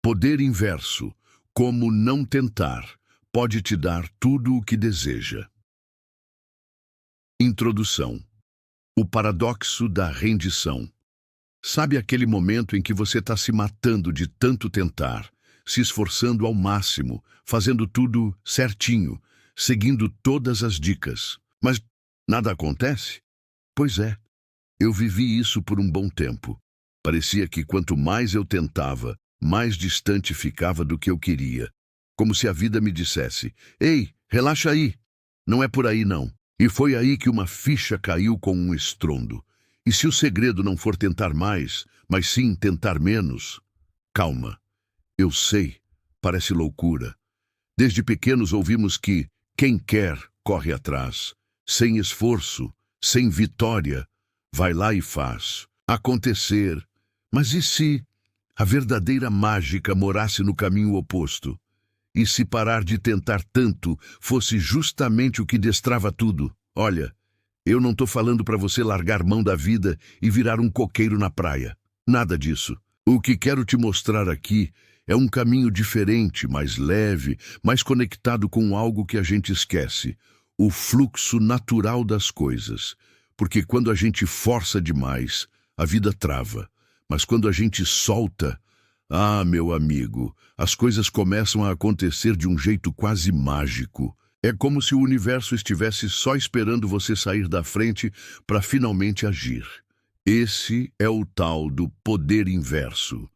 Poder inverso. Como não tentar pode te dar tudo o que deseja. Introdução. O paradoxo da rendição. Sabe aquele momento em que você está se matando de tanto tentar, se esforçando ao máximo, fazendo tudo certinho, seguindo todas as dicas, mas nada acontece? Pois é, eu vivi isso por um bom tempo. Parecia que quanto mais eu tentava, mais distante ficava do que eu queria. Como se a vida me dissesse: "Ei, relaxa aí, não é por aí não." E foi aí que uma ficha caiu com um estrondo. E se o segredo não for tentar mais, mas sim tentar menos? Calma, eu sei, parece loucura. Desde pequenos ouvimos que quem quer corre atrás. Sem esforço, sem vitória, vai lá e faz acontecer. Mas e se a verdadeira mágica morasse no caminho oposto? E se parar de tentar tanto fosse justamente o que destrava tudo? Olha, eu não estou falando para você largar mão da vida e virar um coqueiro na praia. Nada disso. O que quero te mostrar aqui é um caminho diferente, mais leve, mais conectado com algo que a gente esquece: o fluxo natural das coisas. Porque quando a gente força demais, a vida trava. Mas quando a gente solta, meu amigo, as coisas começam a acontecer de um jeito quase mágico. É como se o universo estivesse só esperando você sair da frente para finalmente agir. Esse é o tal do poder inverso.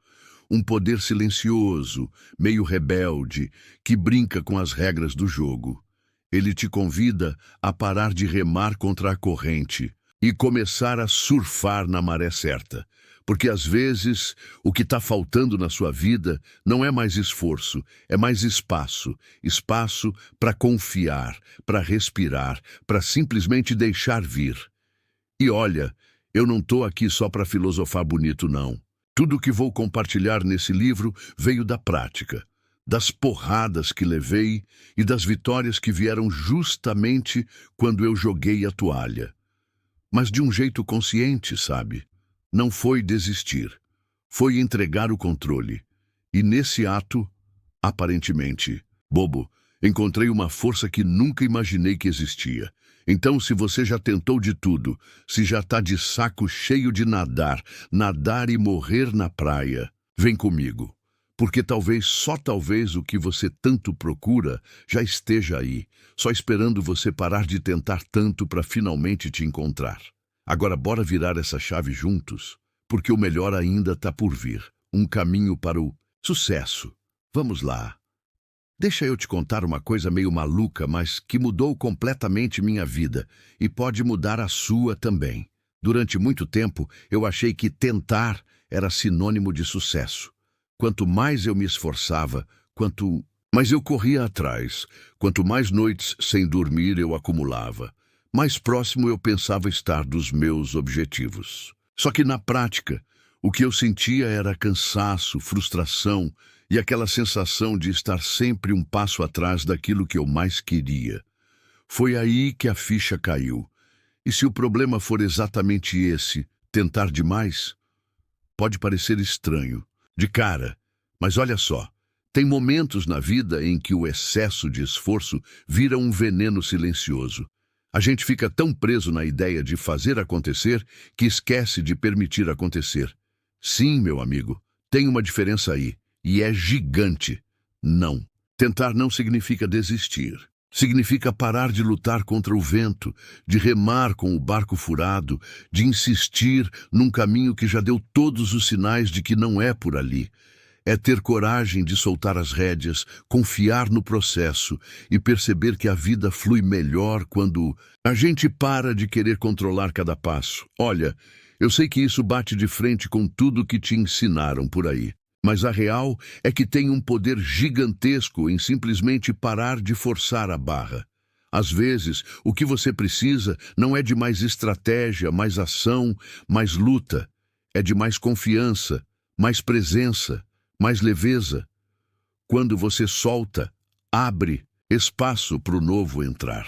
Um poder silencioso, meio rebelde, que brinca com as regras do jogo. Ele te convida a parar de remar contra a corrente e começar a surfar na maré certa. Porque às vezes o que está faltando na sua vida não é mais esforço, é mais espaço. Espaço para confiar, para respirar, para simplesmente deixar vir. E olha, eu não estou aqui só para filosofar bonito, não. Tudo que vou compartilhar nesse livro veio da prática, das porradas que levei e das vitórias que vieram justamente quando eu joguei a toalha. Mas de um jeito consciente, sabe? Não foi desistir, foi entregar o controle. E nesse ato, aparentemente bobo, encontrei uma força que nunca imaginei que existia. Então, se você já tentou de tudo, se já está de saco cheio de nadar e morrer na praia, vem comigo. Porque talvez, só talvez, o que você tanto procura já esteja aí, só esperando você parar de tentar tanto para finalmente te encontrar. Agora bora virar essa chave juntos, porque o melhor ainda está por vir. Um caminho para o sucesso. Vamos lá. Deixa eu te contar uma coisa meio maluca, mas que mudou completamente minha vida e pode mudar a sua também. Durante muito tempo, eu achei que tentar era sinônimo de sucesso. Quanto mais eu me esforçava, mais eu corria atrás, quanto mais noites sem dormir eu acumulava, mais próximo eu pensava estar dos meus objetivos. Só que na prática, o que eu sentia era cansaço, frustração e aquela sensação de estar sempre um passo atrás daquilo que eu mais queria. Foi aí que a ficha caiu. E se o problema for exatamente esse, tentar demais? Pode parecer estranho, de cara, mas olha só. Tem momentos na vida em que o excesso de esforço vira um veneno silencioso. A gente fica tão preso na ideia de fazer acontecer que esquece de permitir acontecer. Sim, meu amigo, tem uma diferença aí, e é gigante. Não. Tentar não significa desistir. Significa parar de lutar contra o vento, de remar com o barco furado, de insistir num caminho que já deu todos os sinais de que não é por ali. É ter coragem de soltar as rédeas, confiar no processo e perceber que a vida flui melhor quando a gente para de querer controlar cada passo. Olha, eu sei que isso bate de frente com tudo que te ensinaram por aí, mas a real é que tem um poder gigantesco em simplesmente parar de forçar a barra. Às vezes, o que você precisa não é de mais estratégia, mais ação, mais luta. É de mais confiança, mais presença, mais leveza. Quando você solta, abre espaço para o novo entrar.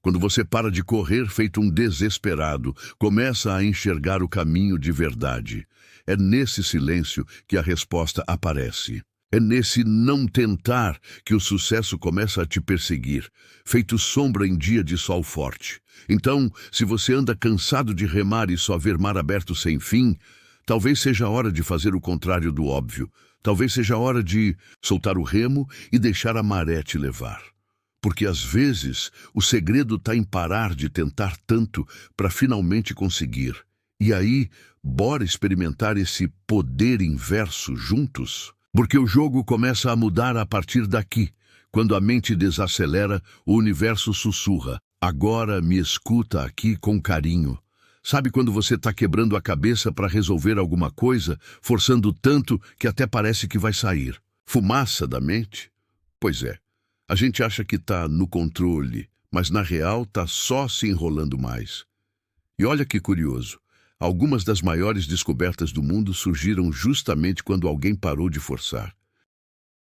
Quando você para de correr feito um desesperado, começa a enxergar o caminho de verdade. É nesse silêncio que a resposta aparece. É nesse não tentar que o sucesso começa a te perseguir, feito sombra em dia de sol forte. Então, se você anda cansado de remar e só ver mar aberto sem fim, talvez seja a hora de fazer o contrário do óbvio. Talvez seja a hora de soltar o remo e deixar a maré te levar. Porque às vezes o segredo está em parar de tentar tanto para finalmente conseguir. E aí, bora experimentar esse poder inverso juntos? Porque o jogo começa a mudar a partir daqui. Quando a mente desacelera, o universo sussurra. Agora me escuta aqui com carinho. Sabe quando você está quebrando a cabeça para resolver alguma coisa, forçando tanto que até parece que vai sair? Fumaça da mente? Pois é. A gente acha que está no controle, mas na real está só se enrolando mais. E olha que curioso. Algumas das maiores descobertas do mundo surgiram justamente quando alguém parou de forçar.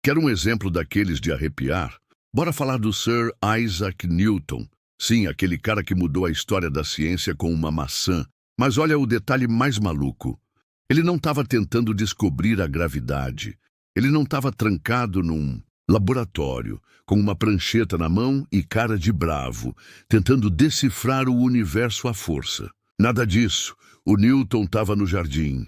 Quer um exemplo daqueles de arrepiar? Bora falar do Sir Isaac Newton. Sim, aquele cara que mudou a história da ciência com uma maçã. Mas olha o detalhe mais maluco. Ele não estava tentando descobrir a gravidade. Ele não estava trancado num laboratório, com uma prancheta na mão e cara de bravo, tentando decifrar o universo à força. Nada disso. O Newton estava no jardim,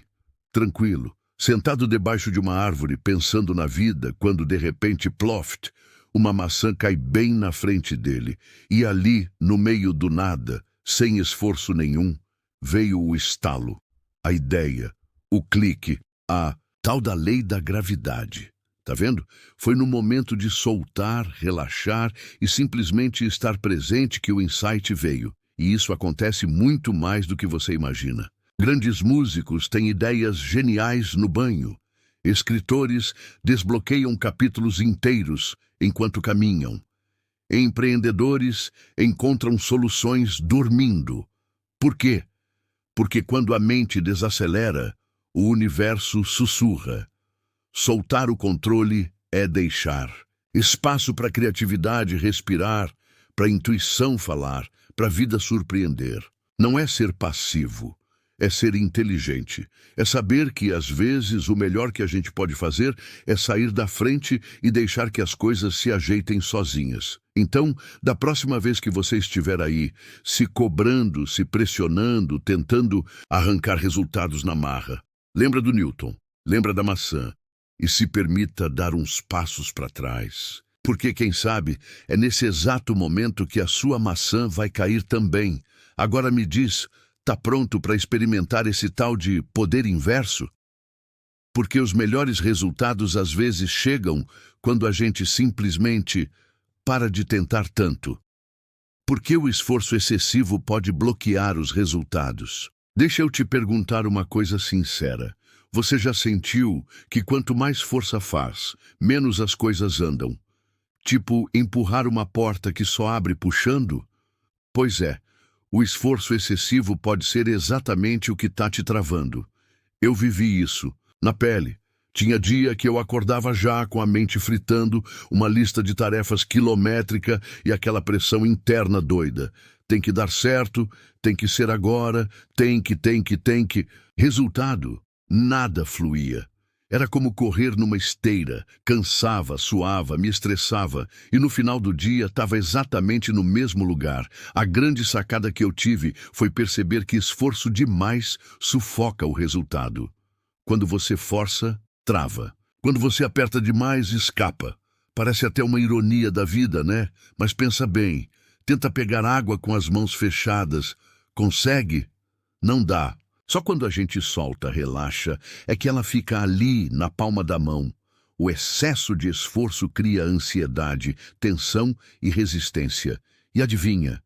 tranquilo, sentado debaixo de uma árvore, pensando na vida, quando de repente, ploft, uma maçã cai bem na frente dele. E ali, no meio do nada, sem esforço nenhum, veio o estalo, a ideia, o clique, a tal da lei da gravidade. Tá vendo? Foi no momento de soltar, relaxar e simplesmente estar presente que o insight veio. E isso acontece muito mais do que você imagina. Grandes músicos têm ideias geniais no banho. Escritores desbloqueiam capítulos inteiros enquanto caminham. Empreendedores encontram soluções dormindo. Por quê? Porque quando a mente desacelera, o universo sussurra. Soltar o controle é deixar espaço para a criatividade respirar, para a intuição falar, para a vida surpreender. Não é ser passivo, é ser inteligente. É saber que, às vezes, o melhor que a gente pode fazer é sair da frente e deixar que as coisas se ajeitem sozinhas. Então, da próxima vez que você estiver aí, se cobrando, se pressionando, tentando arrancar resultados na marra, lembra do Newton, lembra da maçã. E se permita dar uns passos para trás. Porque, quem sabe, é nesse exato momento que a sua maçã vai cair também. Agora me diz, tá pronto para experimentar esse tal de poder inverso? Porque os melhores resultados às vezes chegam quando a gente simplesmente para de tentar tanto. Porque o esforço excessivo pode bloquear os resultados. Deixa eu te perguntar uma coisa sincera. Você já sentiu que quanto mais força faz, menos as coisas andam? Tipo, empurrar uma porta que só abre puxando? Pois é, o esforço excessivo pode ser exatamente o que está te travando. Eu vivi isso, na pele. Tinha dia que eu acordava já com a mente fritando, uma lista de tarefas quilométrica e aquela pressão interna doida. Tem que dar certo, tem que ser agora, tem que. Resultado? Nada fluía. Era como correr numa esteira, cansava, suava, me estressava e no final do dia estava exatamente no mesmo lugar. A grande sacada que eu tive foi perceber que esforço demais sufoca o resultado. Quando você força, trava. Quando você aperta demais, escapa. Parece até uma ironia da vida, né? Mas pensa bem, tenta pegar água com as mãos fechadas. Consegue? Não dá. Só quando a gente solta, relaxa, é que ela fica ali, na palma da mão. O excesso de esforço cria ansiedade, tensão e resistência. E adivinha,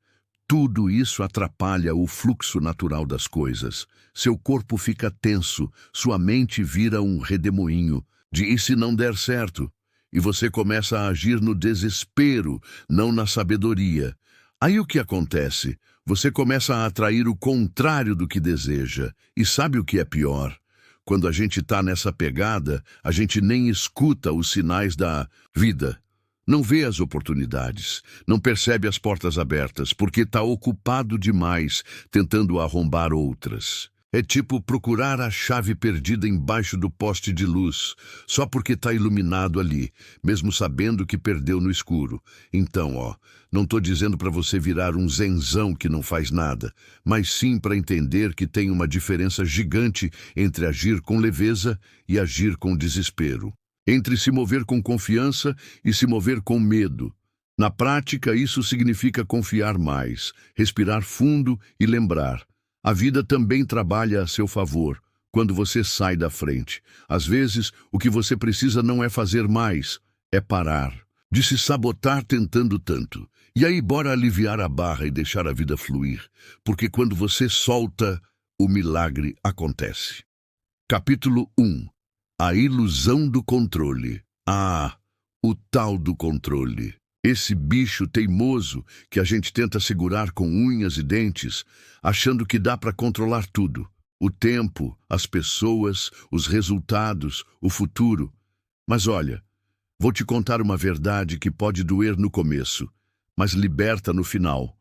tudo isso atrapalha o fluxo natural das coisas. Seu corpo fica tenso, sua mente vira um redemoinho de e se não der certo? E você começa a agir no desespero, não na sabedoria. Aí o que acontece? Você começa a atrair o contrário do que deseja. E sabe o que é pior? Quando a gente está nessa pegada, a gente nem escuta os sinais da vida. Não vê as oportunidades, não percebe as portas abertas, porque está ocupado demais tentando arrombar outras. É tipo procurar a chave perdida embaixo do poste de luz, só porque está iluminado ali, mesmo sabendo que perdeu no escuro. Então, não estou dizendo para você virar um zenzão que não faz nada, mas sim para entender que tem uma diferença gigante entre agir com leveza e agir com desespero. Entre se mover com confiança e se mover com medo. Na prática, isso significa confiar mais, respirar fundo e lembrar. A vida também trabalha a seu favor, quando você sai da frente. Às vezes, o que você precisa não é fazer mais, é parar. De se sabotar tentando tanto. E aí, bora aliviar a barra e deixar a vida fluir. Porque quando você solta, o milagre acontece. Capítulo 1. A ilusão do controle. O tal do controle. Esse bicho teimoso que a gente tenta segurar com unhas e dentes, achando que dá para controlar tudo. O tempo, as pessoas, os resultados, o futuro. Mas olha, vou te contar uma verdade que pode doer no começo, mas liberta no final.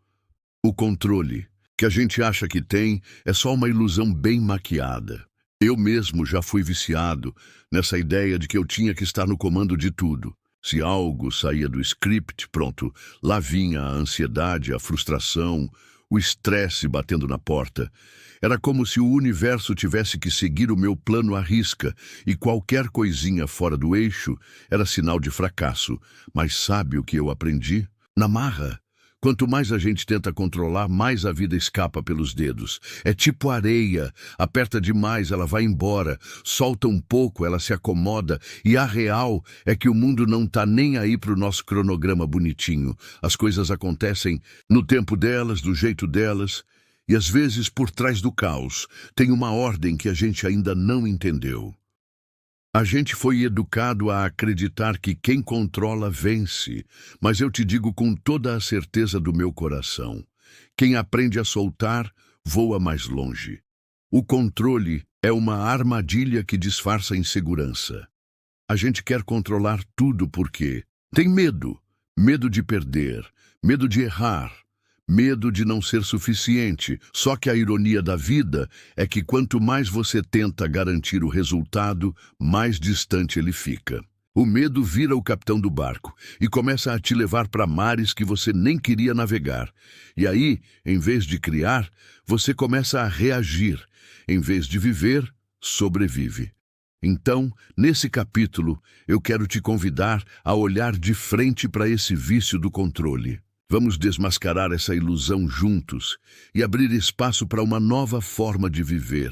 O controle, que a gente acha que tem, é só uma ilusão bem maquiada. Eu mesmo já fui viciado nessa ideia de que eu tinha que estar no comando de tudo. Se algo saía do script, pronto, lá vinha a ansiedade, a frustração, o estresse batendo na porta. Era como se o universo tivesse que seguir o meu plano à risca, e qualquer coisinha fora do eixo era sinal de fracasso. Mas sabe o que eu aprendi? Na marra. Quanto mais a gente tenta controlar, mais a vida escapa pelos dedos. É tipo areia, aperta demais, ela vai embora, solta um pouco, ela se acomoda, e a real é que o mundo não tá nem aí pro nosso cronograma bonitinho. As coisas acontecem no tempo delas, do jeito delas, e às vezes por trás do caos tem uma ordem que a gente ainda não entendeu. A gente foi educado a acreditar que quem controla vence, mas eu te digo com toda a certeza do meu coração, quem aprende a soltar, voa mais longe. O controle é uma armadilha que disfarça insegurança. A gente quer controlar tudo porque tem medo, medo de perder, medo de errar, medo de não ser suficiente. Só que a ironia da vida é que quanto mais você tenta garantir o resultado, mais distante ele fica. O medo vira o capitão do barco e começa a te levar para mares que você nem queria navegar. E aí, em vez de criar, você começa a reagir. Em vez de viver, sobrevive. Então, nesse capítulo, eu quero te convidar a olhar de frente para esse vício do controle. Vamos desmascarar essa ilusão juntos e abrir espaço para uma nova forma de viver,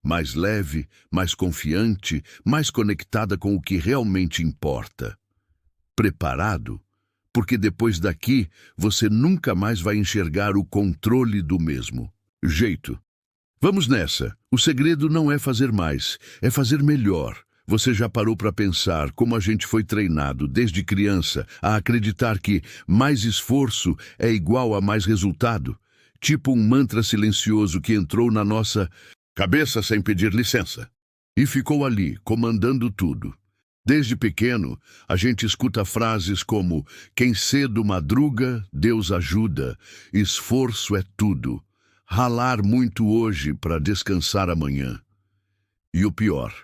mais leve, mais confiante, mais conectada com o que realmente importa. Preparado? Porque depois daqui você nunca mais vai enxergar o controle do mesmo jeito. Vamos nessa. O segredo não é fazer mais, é fazer melhor. Você já parou para pensar como a gente foi treinado desde criança a acreditar que mais esforço é igual a mais resultado? Tipo um mantra silencioso que entrou na nossa cabeça sem pedir licença e ficou ali, comandando tudo. Desde pequeno, a gente escuta frases como quem cedo madruga, Deus ajuda, esforço é tudo, ralar muito hoje para descansar amanhã. E o pior,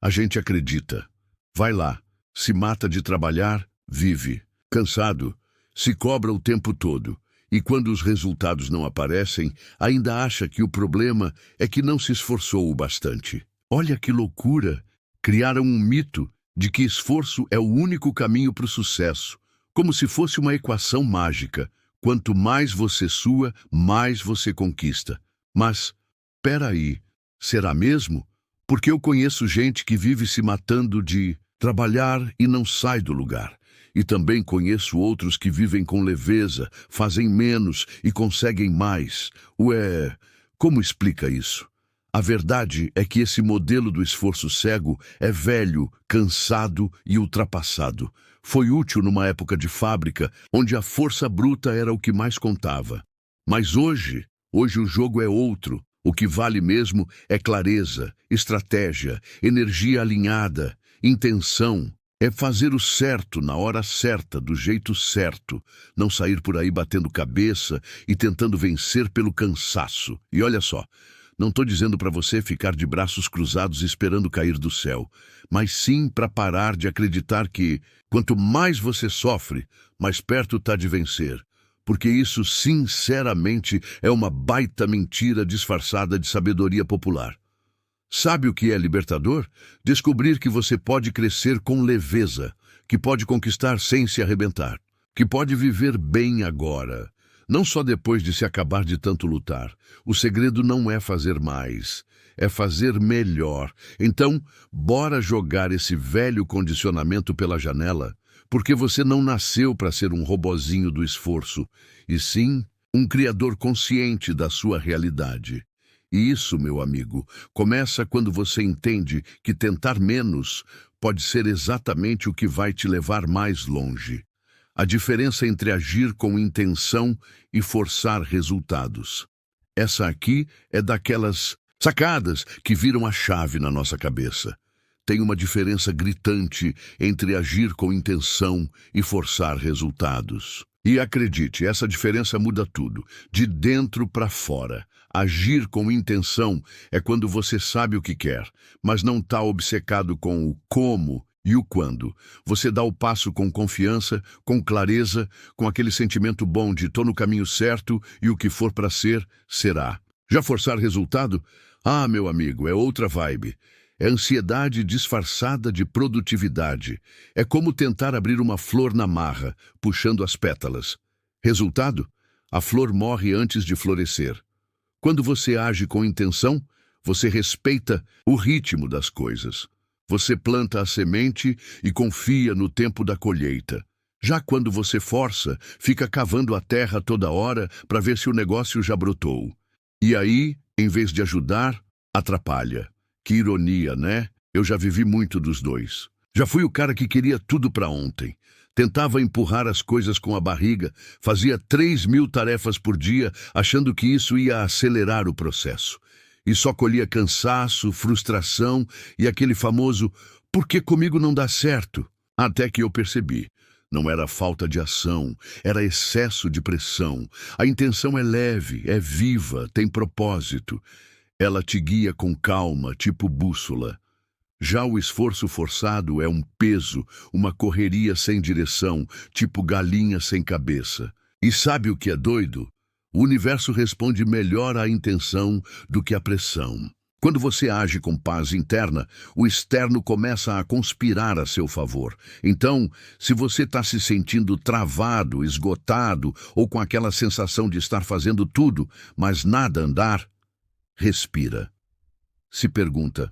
a gente acredita. Vai lá, se mata de trabalhar, vive. Cansado, se cobra o tempo todo. E quando os resultados não aparecem, ainda acha que o problema é que não se esforçou o bastante. Olha que loucura! Criaram um mito de que esforço é o único caminho para o sucesso, como se fosse uma equação mágica. Quanto mais você sua, mais você conquista. Mas, peraí, será mesmo? Porque eu conheço gente que vive se matando de trabalhar e não sai do lugar. E também conheço outros que vivem com leveza, fazem menos e conseguem mais. Ué, como explica isso? A verdade é que esse modelo do esforço cego é velho, cansado e ultrapassado. Foi útil numa época de fábrica, onde a força bruta era o que mais contava. Mas hoje o jogo é outro. O que vale mesmo é clareza, estratégia, energia alinhada, intenção. É fazer o certo na hora certa, do jeito certo. Não sair por aí batendo cabeça e tentando vencer pelo cansaço. E olha só, Não estou dizendo para você ficar de braços cruzados esperando cair do céu, mas sim para parar de acreditar que, quanto mais você sofre, mais perto está de vencer. Porque isso, sinceramente, é uma baita mentira disfarçada de sabedoria popular. Sabe o que é libertador? Descobrir que você pode crescer com leveza, que pode conquistar sem se arrebentar, que pode viver bem agora, não só depois de se acabar de tanto lutar. O segredo não é fazer mais, é fazer melhor. Então, bora jogar esse velho condicionamento pela janela, porque você não nasceu para ser um robozinho do esforço, e sim um criador consciente da sua realidade. E isso, meu amigo, começa quando você entende que tentar menos pode ser exatamente o que vai te levar mais longe. A diferença entre agir com intenção e forçar resultados. Essa aqui é daquelas sacadas que viram a chave na nossa cabeça. Tem uma diferença gritante entre agir com intenção e forçar resultados. E acredite, essa diferença muda tudo, de dentro para fora. Agir com intenção é quando você sabe o que quer, mas não está obcecado com o como e o quando. Você dá o passo com confiança, com clareza, com aquele sentimento bom de tô no caminho certo e o que for para ser, será. Já forçar resultado? Ah, meu amigo, é outra vibe. É ansiedade disfarçada de produtividade. É como tentar abrir uma flor na marra, puxando as pétalas. Resultado? A flor morre antes de florescer. Quando você age com intenção, você respeita o ritmo das coisas. Você planta a semente e confia no tempo da colheita. Já quando você força, fica cavando a terra toda hora para ver se o negócio já brotou. E aí, em vez de ajudar, atrapalha. Que ironia, né? Eu já vivi muito dos dois. Já fui o cara que queria tudo para ontem. Tentava empurrar as coisas com a barriga, fazia 3.000 tarefas por dia, achando que isso ia acelerar o processo. E só colhia cansaço, frustração e aquele famoso "por que comigo não dá certo?" Até que eu percebi. Não era falta de ação, era excesso de pressão. A intenção é leve, é viva, tem propósito. Ela te guia com calma, tipo bússola. Já o esforço forçado é um peso, uma correria sem direção, tipo galinha sem cabeça. E sabe o que é doido? O universo responde melhor à intenção do que à pressão. Quando você age com paz interna, o externo começa a conspirar a seu favor. Então, se você está se sentindo travado, esgotado ou com aquela sensação de estar fazendo tudo, mas nada andar, respira. Se pergunta: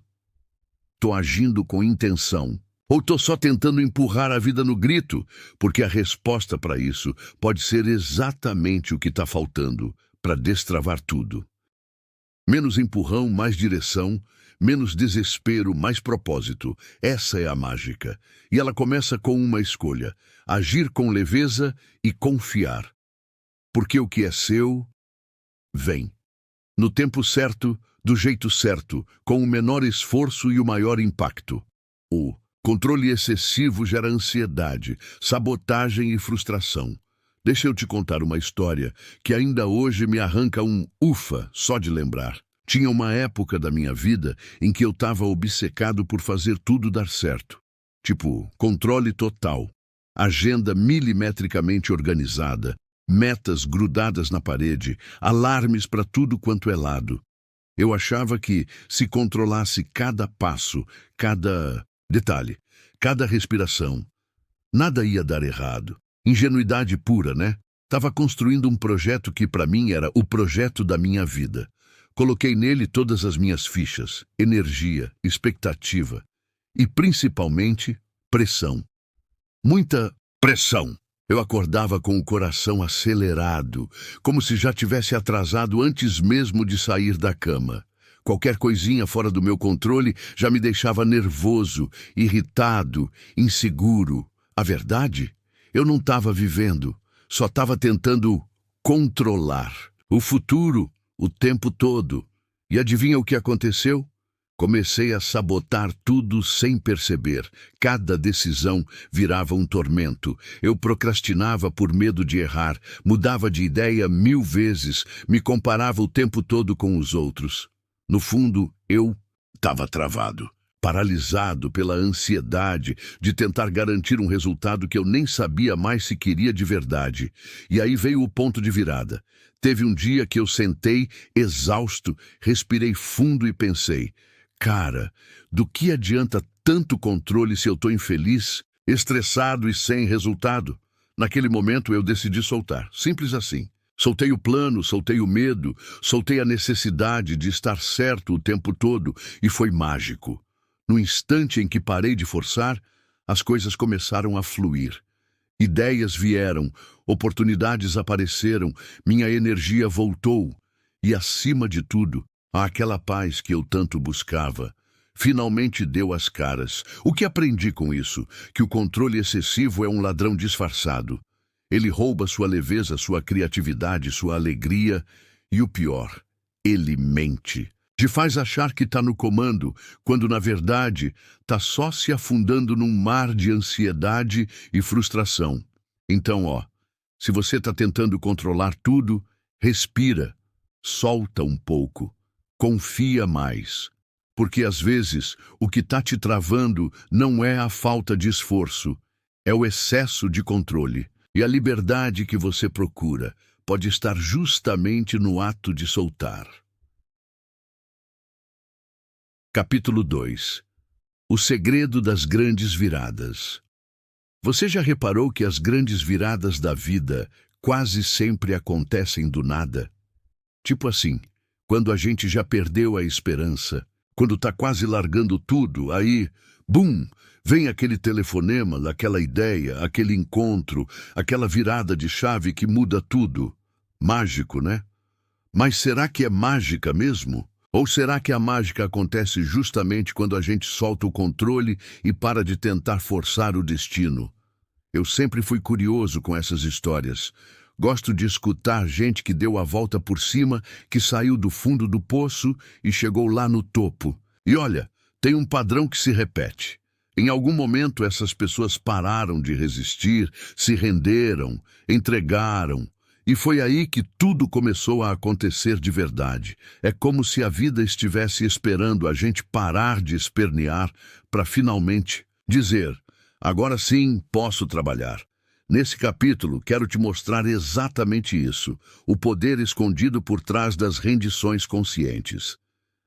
tô agindo com intenção ou tô só tentando empurrar a vida no grito? Porque a resposta para isso pode ser exatamente o que está faltando para destravar tudo. Menos empurrão, mais direção, menos desespero, mais propósito. Essa é a mágica. E ela começa com uma escolha: agir com leveza e confiar. Porque o que é seu, vem. No tempo certo, do jeito certo, com o menor esforço e o maior impacto. O controle excessivo gera ansiedade, sabotagem e frustração. Deixa eu te contar uma história que ainda hoje me arranca um ufa só de lembrar. Tinha uma época da minha vida em que eu estava obcecado por fazer tudo dar certo. Tipo, controle total, agenda milimetricamente organizada, metas grudadas na parede, alarmes para tudo quanto é lado. Eu achava que, se controlasse cada passo, cada detalhe, cada respiração, nada ia dar errado. Ingenuidade pura, né? Estava construindo um projeto que para mim era o projeto da minha vida. Coloquei nele todas as minhas fichas, energia, expectativa e, principalmente, pressão. Muita pressão. Eu acordava com o coração acelerado, como se já tivesse atrasado antes mesmo de sair da cama. Qualquer coisinha fora do meu controle já me deixava nervoso, irritado, inseguro. A verdade? Eu não estava vivendo, só estava tentando controlar o futuro o tempo todo. E adivinha o que aconteceu? Comecei a sabotar tudo sem perceber. Cada decisão virava um tormento. Eu procrastinava por medo de errar, mudava de ideia 1000 vezes, me comparava o tempo todo com os outros. No fundo, eu estava travado, paralisado pela ansiedade de tentar garantir um resultado que eu nem sabia mais se queria de verdade. E aí veio o ponto de virada. Teve um dia que eu sentei, exausto, respirei fundo e pensei: cara, do que adianta tanto controle se eu estou infeliz, estressado e sem resultado? Naquele momento eu decidi soltar, simples assim. Soltei o plano, soltei o medo, soltei a necessidade de estar certo o tempo todo, e foi mágico. No instante em que parei de forçar, as coisas começaram a fluir. Ideias vieram, oportunidades apareceram, minha energia voltou e, acima de tudo, aquela paz que eu tanto buscava finalmente deu as caras. O que aprendi com isso? Que o controle excessivo é um ladrão disfarçado. Ele rouba sua leveza, sua criatividade, sua alegria e, o pior, ele mente. Te faz achar que está no comando, quando na verdade está só se afundando num mar de ansiedade e frustração. Então, se você está tentando controlar tudo, respira, solta um pouco, confia mais. Porque às vezes o que está te travando não é a falta de esforço, é o excesso de controle. E a liberdade que você procura pode estar justamente no ato de soltar. Capítulo 2. O segredo das grandes viradas. Você já reparou que as grandes viradas da vida quase sempre acontecem do nada? Tipo assim, quando a gente já perdeu a esperança, quando está quase largando tudo, aí, bum, vem aquele telefonema, aquela ideia, aquele encontro, aquela virada de chave que muda tudo. Mágico, né? Mas será que é mágica mesmo? Ou será que a mágica acontece justamente quando a gente solta o controle e para de tentar forçar o destino? Eu sempre fui curioso com essas histórias. Gosto de escutar gente que deu a volta por cima, que saiu do fundo do poço e chegou lá no topo. E olha, tem um padrão que se repete. Em algum momento essas pessoas pararam de resistir, se renderam, entregaram. E foi aí que tudo começou a acontecer de verdade. É como se a vida estivesse esperando a gente parar de espernear para finalmente dizer: agora sim posso trabalhar. Nesse capítulo, quero te mostrar exatamente isso, o poder escondido por trás das rendições conscientes.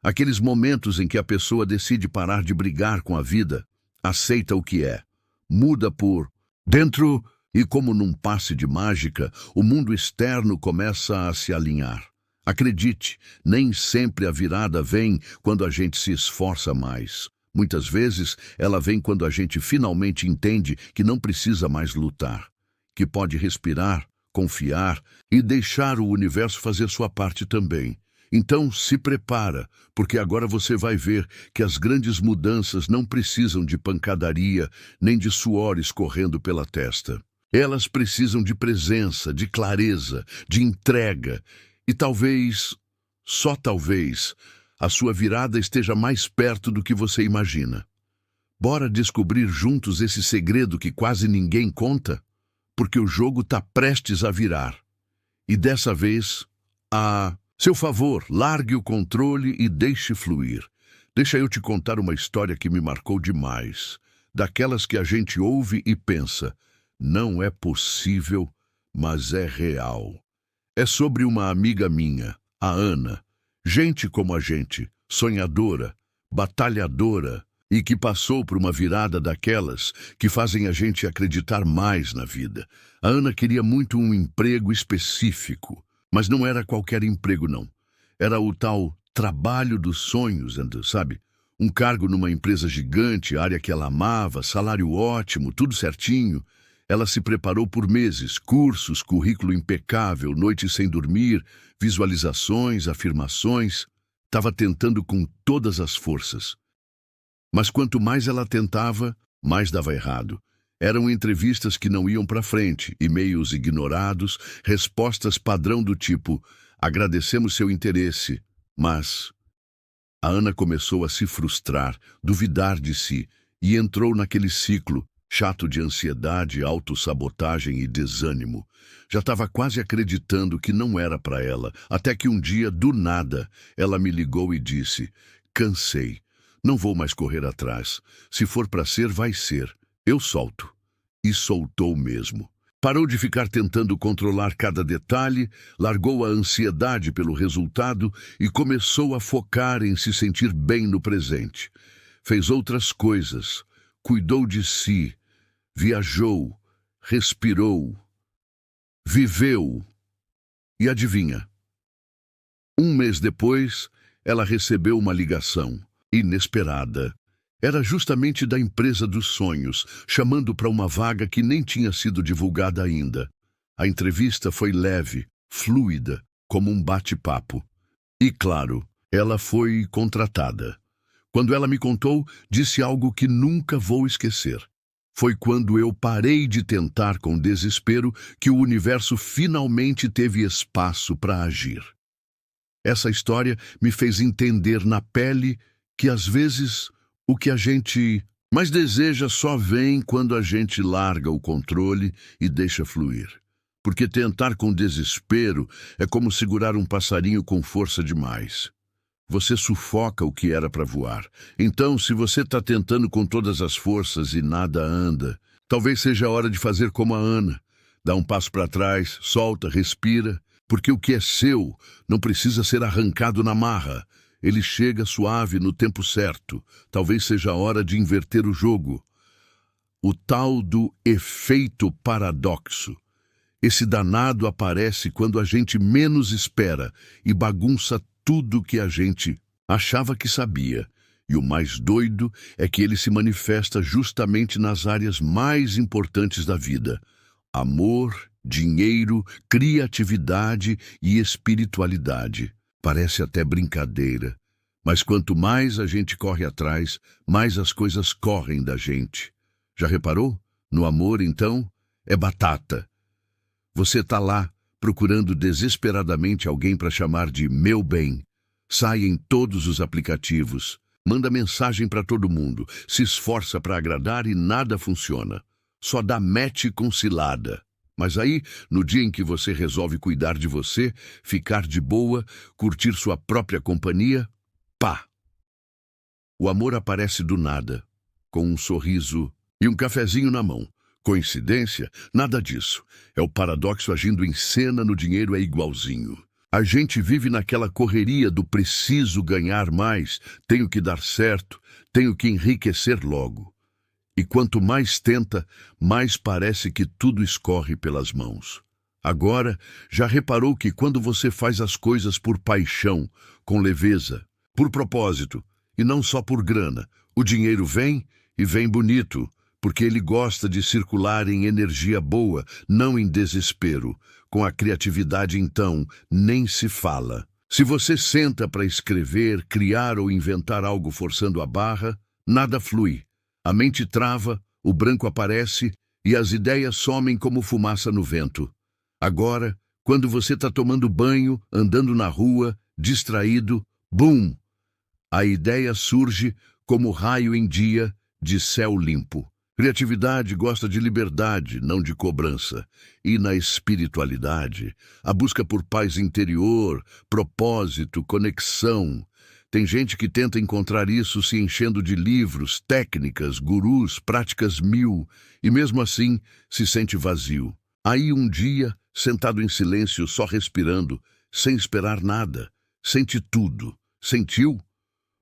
Aqueles momentos em que a pessoa decide parar de brigar com a vida, aceita o que é, muda por dentro e, como num passe de mágica, o mundo externo começa a se alinhar. Acredite, nem sempre a virada vem quando a gente se esforça mais. Muitas vezes, ela vem quando a gente finalmente entende que não precisa mais lutar, que pode respirar, confiar e deixar o universo fazer sua parte também. Então, se prepara, porque agora você vai ver que as grandes mudanças não precisam de pancadaria, nem de suor escorrendo pela testa. Elas precisam de presença, de clareza, de entrega. E talvez, só talvez, a sua virada esteja mais perto do que você imagina. Bora descobrir juntos esse segredo que quase ninguém conta? Porque o jogo está prestes a virar. E dessa vez, seu favor, largue o controle e deixe fluir. Deixa eu te contar uma história que me marcou demais. Daquelas que a gente ouve e pensa: não é possível, mas é real. É sobre uma amiga minha, a Ana. Gente como a gente, sonhadora, batalhadora e que passou por uma virada daquelas que fazem a gente acreditar mais na vida. A Ana queria muito um emprego específico, mas não era qualquer emprego, não. Era o tal trabalho dos sonhos, sabe? Um cargo numa empresa gigante, área que ela amava, salário ótimo, tudo certinho. Ela se preparou por meses, cursos, currículo impecável, noites sem dormir, visualizações, afirmações. Estava tentando com todas as forças. Mas quanto mais ela tentava, mais dava errado. Eram entrevistas que não iam para frente, e-mails ignorados, respostas padrão do tipo: agradecemos seu interesse, mas... A Ana começou a se frustrar, duvidar de si, e entrou naquele ciclo. chato de ansiedade, autossabotagem e desânimo. Já estava quase acreditando que não era para ela, até que um dia, do nada, ela me ligou e disse: cansei, não vou mais correr atrás. Se for para ser, vai ser. Eu solto. E soltou mesmo. Parou de ficar tentando controlar cada detalhe, largou a ansiedade pelo resultado e começou a focar em se sentir bem no presente. Fez outras coisas, cuidou de si, viajou, respirou, viveu. E adivinha? Um mês depois, ela recebeu uma ligação inesperada. Era justamente da empresa dos sonhos, chamando para uma vaga que nem tinha sido divulgada ainda. A entrevista foi leve, fluida, como um bate-papo. E, claro, ela foi contratada. Quando ela me contou, disse algo que nunca vou esquecer. Foi quando eu parei de tentar com desespero que o universo finalmente teve espaço para agir. Essa história me fez entender na pele que, às vezes, o que a gente mais deseja só vem quando a gente larga o controle e deixa fluir. Porque tentar com desespero é como segurar um passarinho com força demais. Você sufoca o que era para voar. Então, se você está tentando com todas as forças e nada anda, talvez seja a hora de fazer como a Ana. Dá um passo para trás, solta, respira, porque o que é seu não precisa ser arrancado na marra. Ele chega suave no tempo certo. Talvez seja a hora de inverter o jogo. O tal do efeito paradoxo. Esse danado aparece quando a gente menos espera e bagunça tudo que a gente achava que sabia. E o mais doido é que ele se manifesta justamente nas áreas mais importantes da vida: amor, dinheiro, criatividade e espiritualidade. Parece até brincadeira, mas quanto mais a gente corre atrás, mais as coisas correm da gente. Já reparou? No amor, então, é batata. Você está lá, procurando desesperadamente alguém para chamar de meu bem. Sai em todos os aplicativos, manda mensagem para todo mundo, se esforça para agradar e nada funciona. Só dá match com cilada. Mas aí, no dia em que você resolve cuidar de você, ficar de boa, curtir sua própria companhia, pá! O amor aparece do nada, com um sorriso e um cafezinho na mão. Coincidência? Nada disso. É o paradoxo agindo em cena. No dinheiro é igualzinho. A gente vive naquela correria do preciso ganhar mais, tenho que dar certo, tenho que enriquecer logo. E quanto mais tenta, mais parece que tudo escorre pelas mãos. Agora, já reparou que quando você faz as coisas por paixão, com leveza, por propósito, e não só por grana, o dinheiro vem e vem bonito, porque ele gosta de circular em energia boa, não em desespero. Com a criatividade, então, nem se fala. Se você senta para escrever, criar ou inventar algo forçando a barra, nada flui. A mente trava, o branco aparece e as ideias somem como fumaça no vento. Agora, quando você está tomando banho, andando na rua, distraído, bum! A ideia surge como raio em dia de céu limpo. Criatividade gosta de liberdade, não de cobrança. E na espiritualidade, a busca por paz interior, propósito, conexão. Tem gente que tenta encontrar isso se enchendo de livros, técnicas, gurus, práticas mil, e mesmo assim se sente vazio. Aí um dia, sentado em silêncio, só respirando, sem esperar nada, sente tudo. Sentiu?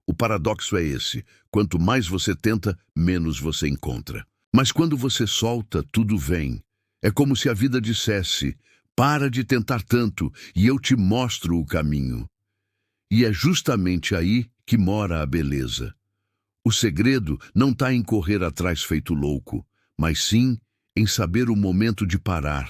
O paradoxo é esse: quanto mais você tenta, menos você encontra. Mas quando você solta, tudo vem. É como se a vida dissesse: para de tentar tanto e eu te mostro o caminho. E é justamente aí que mora a beleza. O segredo não está em correr atrás feito louco, mas sim em saber o momento de parar,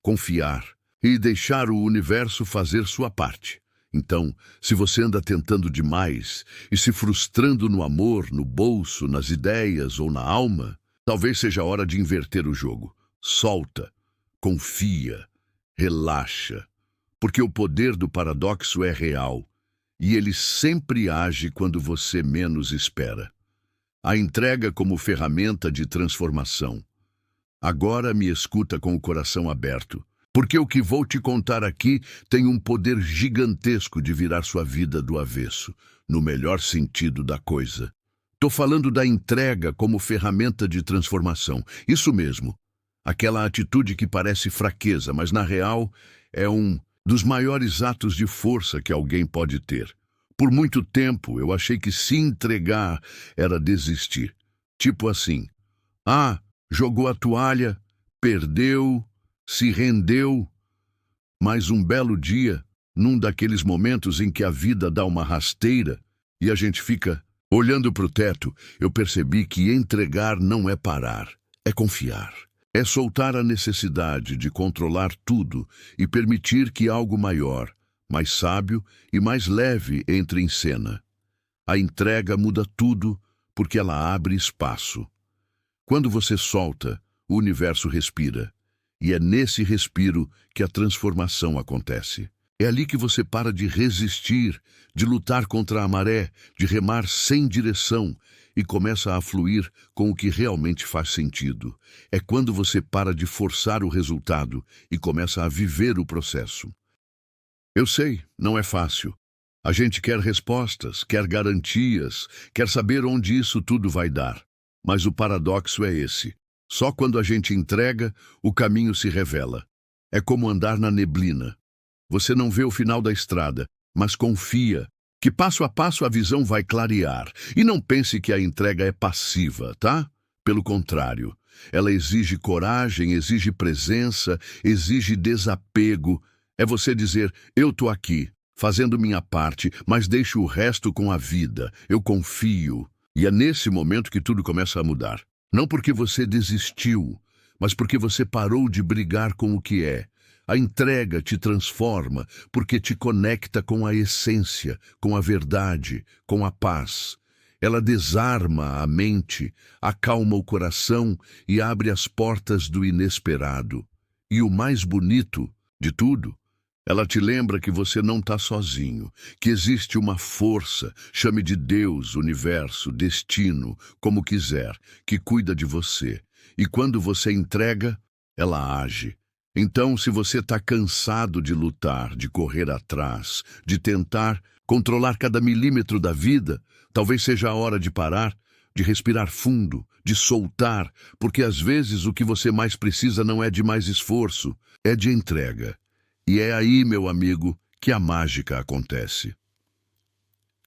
confiar e deixar o universo fazer sua parte. Então, se você anda tentando demais e se frustrando no amor, no bolso, nas ideias ou na alma, talvez seja a hora de inverter o jogo. Solta, confia, relaxa, porque o poder do paradoxo é real e ele sempre age quando você menos espera. A entrega como ferramenta de transformação. Agora me escuta com o coração aberto, porque o que vou te contar aqui tem um poder gigantesco de virar sua vida do avesso, no melhor sentido da coisa. Tô falando da entrega como ferramenta de transformação. Isso mesmo. Aquela atitude que parece fraqueza, mas na real é um dos maiores atos de força que alguém pode ter. Por muito tempo eu achei que se entregar era desistir. Tipo assim, jogou a toalha, perdeu, se rendeu. Mas um belo dia, num daqueles momentos em que a vida dá uma rasteira e a gente fica olhando para o teto, eu percebi que entregar não é parar, é confiar. É soltar a necessidade de controlar tudo e permitir que algo maior, mais sábio e mais leve entre em cena. A entrega muda tudo porque ela abre espaço. Quando você solta, o universo respira. E é nesse respiro que a transformação acontece. É ali que você para de resistir, de lutar contra a maré, de remar sem direção e começa a fluir com o que realmente faz sentido. É quando você para de forçar o resultado e começa a viver o processo. Eu sei, não é fácil. A gente quer respostas, quer garantias, quer saber onde isso tudo vai dar. Mas o paradoxo é esse. Só quando a gente entrega, o caminho se revela. É como andar na neblina. Você não vê o final da estrada, mas confia que passo a passo a visão vai clarear. E não pense que a entrega é passiva, tá? Pelo contrário, ela exige coragem, exige presença, exige desapego. É você dizer, eu tô aqui, fazendo minha parte, mas deixo o resto com a vida. Eu confio. E é nesse momento que tudo começa a mudar. Não porque você desistiu, mas porque você parou de brigar com o que é. A entrega te transforma porque te conecta com a essência, com a verdade, com a paz. Ela desarma a mente, acalma o coração e abre as portas do inesperado. E o mais bonito de tudo, ela te lembra que você não está sozinho, que existe uma força, chame de Deus, universo, destino, como quiser, que cuida de você. E quando você entrega, ela age. Então, se você está cansado de lutar, de correr atrás, de tentar controlar cada milímetro da vida, talvez seja a hora de parar, de respirar fundo, de soltar, porque às vezes o que você mais precisa não é de mais esforço, é de entrega. E é aí, meu amigo, que a mágica acontece.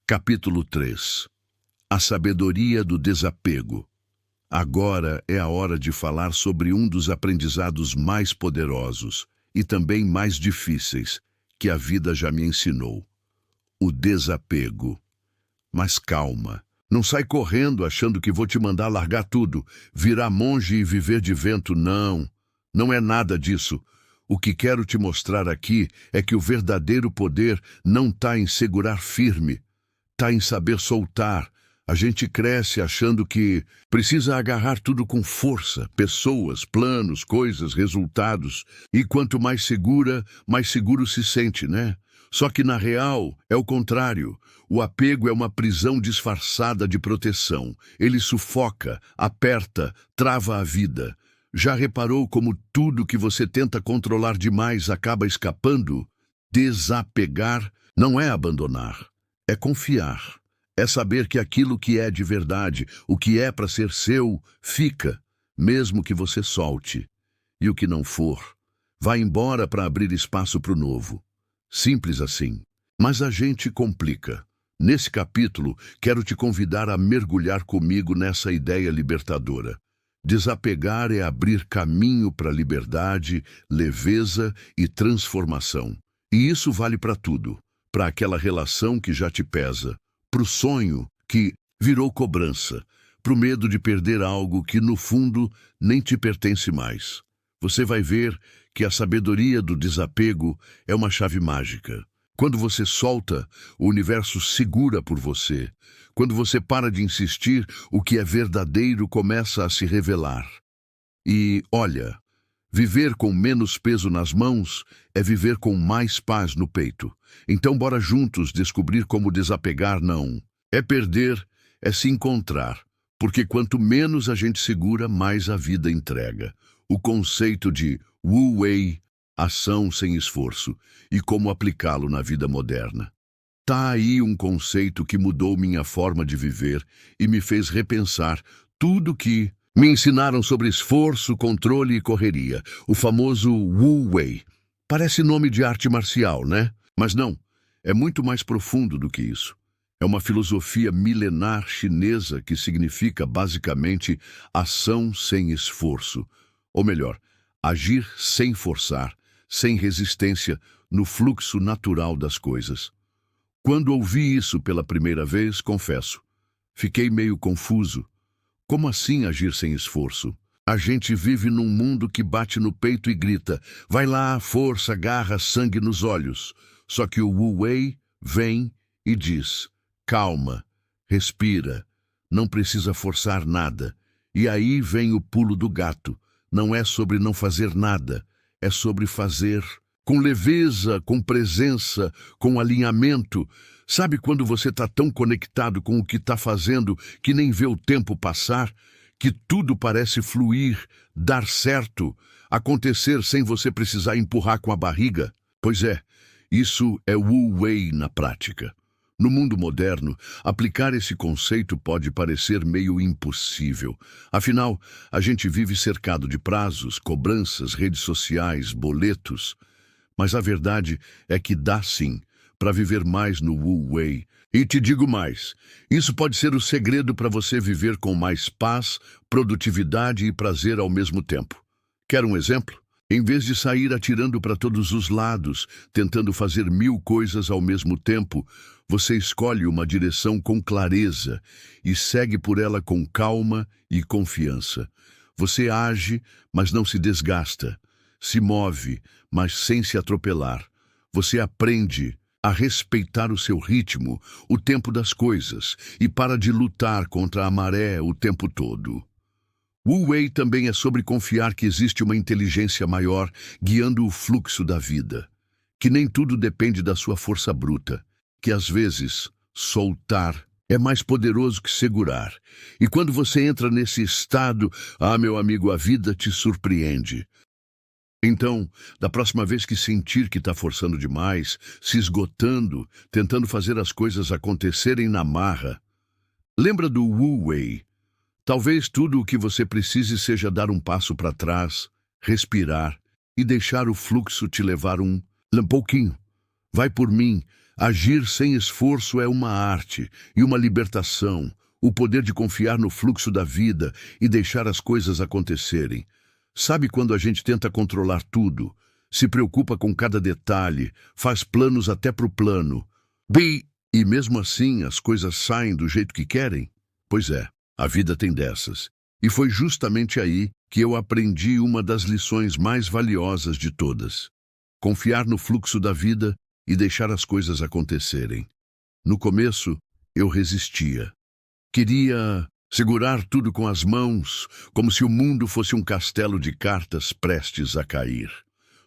Capítulo 3. A sabedoria do desapego. Agora é a hora de falar sobre um dos aprendizados mais poderosos e também mais difíceis que a vida já me ensinou. O desapego. Mas calma, não sai correndo achando que vou te mandar largar tudo, virar monge e viver de vento, não. Não é nada disso. O que quero te mostrar aqui é que o verdadeiro poder não está em segurar firme, está em saber soltar. A gente cresce achando que precisa agarrar tudo com força, pessoas, planos, coisas, resultados. E quanto mais segura, mais seguro se sente, né? Só que na real é o contrário. O apego é uma prisão disfarçada de proteção. Ele sufoca, aperta, trava a vida. Já reparou como tudo que você tenta controlar demais acaba escapando? Desapegar não é abandonar, é confiar. É saber que aquilo que é de verdade, o que é para ser seu, fica, mesmo que você solte. E o que não for, vai embora para abrir espaço para o novo. Simples assim. Mas a gente complica. Nesse capítulo, quero te convidar a mergulhar comigo nessa ideia libertadora. Desapegar é abrir caminho para liberdade, leveza e transformação. E isso vale para tudo. Para aquela relação que já te pesa, para o sonho que virou cobrança, para o medo de perder algo que, no fundo, nem te pertence mais. Você vai ver que a sabedoria do desapego é uma chave mágica. Quando você solta, o universo segura por você. Quando você para de insistir, o que é verdadeiro começa a se revelar. E, olha, viver com menos peso nas mãos é viver com mais paz no peito. Então bora juntos descobrir como desapegar não é perder, é se encontrar. Porque quanto menos a gente segura, mais a vida entrega. O conceito de Wu Wei, ação sem esforço, e como aplicá-lo na vida moderna. Tá aí um conceito que mudou minha forma de viver e me fez repensar tudo que me ensinaram sobre esforço, controle e correria. O famoso Wu Wei. Parece nome de arte marcial, né? Mas não, é muito mais profundo do que isso. É uma filosofia milenar chinesa que significa, basicamente, ação sem esforço. Ou melhor, agir sem forçar, sem resistência, no fluxo natural das coisas. Quando ouvi isso pela primeira vez, confesso, fiquei meio confuso. Como assim agir sem esforço? A gente vive num mundo que bate no peito e grita, vai lá, força, garra, sangue nos olhos. Só que o Wu Wei vem e diz, calma, respira, não precisa forçar nada. E aí vem o pulo do gato. Não é sobre não fazer nada, é sobre fazer com leveza, com presença, com alinhamento. Sabe quando você está tão conectado com o que está fazendo que nem vê o tempo passar? Que tudo parece fluir, dar certo, acontecer sem você precisar empurrar com a barriga? Pois é, isso é Wu Wei na prática. No mundo moderno, aplicar esse conceito pode parecer meio impossível. Afinal, a gente vive cercado de prazos, cobranças, redes sociais, boletos. Mas a verdade é que dá sim para viver mais no Wu Wei. E te digo mais, isso pode ser o segredo para você viver com mais paz, produtividade e prazer ao mesmo tempo. Quer um exemplo? Em vez de sair atirando para todos os lados, tentando fazer 1000 coisas ao mesmo tempo, você escolhe uma direção com clareza e segue por ela com calma e confiança. Você age, mas não se desgasta. Se move, mas sem se atropelar. Você aprende a respeitar o seu ritmo, o tempo das coisas, e para de lutar contra a maré o tempo todo. Wu Wei também é sobre confiar que existe uma inteligência maior guiando o fluxo da vida, que nem tudo depende da sua força bruta, que às vezes soltar é mais poderoso que segurar. E quando você entra nesse estado, meu amigo, a vida te surpreende. Então, da próxima vez que sentir que está forçando demais, se esgotando, tentando fazer as coisas acontecerem na marra, lembra do Wu Wei. Talvez tudo o que você precise seja dar um passo para trás, respirar e deixar o fluxo te levar um pouquinho. Vai por mim. Agir sem esforço é uma arte e uma libertação, o poder de confiar no fluxo da vida e deixar as coisas acontecerem. Sabe quando a gente tenta controlar tudo, se preocupa com cada detalhe, faz planos até pro plano, e mesmo assim as coisas saem do jeito que querem? Pois é, a vida tem dessas. E foi justamente aí que eu aprendi uma das lições mais valiosas de todas. Confiar no fluxo da vida e deixar as coisas acontecerem. No começo, eu resistia. Queria segurar tudo com as mãos, como se o mundo fosse um castelo de cartas prestes a cair.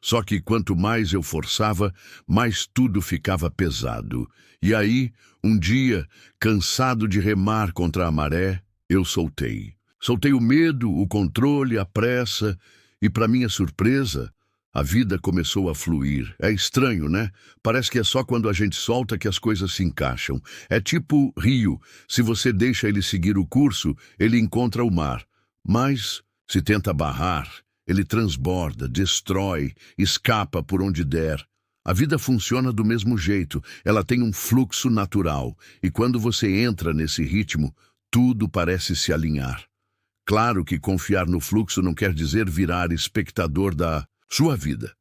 Só que quanto mais eu forçava, mais tudo ficava pesado. E aí, um dia, cansado de remar contra a maré, eu soltei. Soltei o medo, o controle, a pressa, e para minha surpresa, a vida começou a fluir. É estranho, né? Parece que é só quando a gente solta que as coisas se encaixam. É tipo rio. Se você deixa ele seguir o curso, ele encontra o mar. Mas, se tenta barrar, ele transborda, destrói, escapa por onde der. A vida funciona do mesmo jeito. Ela tem um fluxo natural. E quando você entra nesse ritmo, tudo parece se alinhar. Claro que confiar no fluxo não quer dizer virar espectador da sua vida.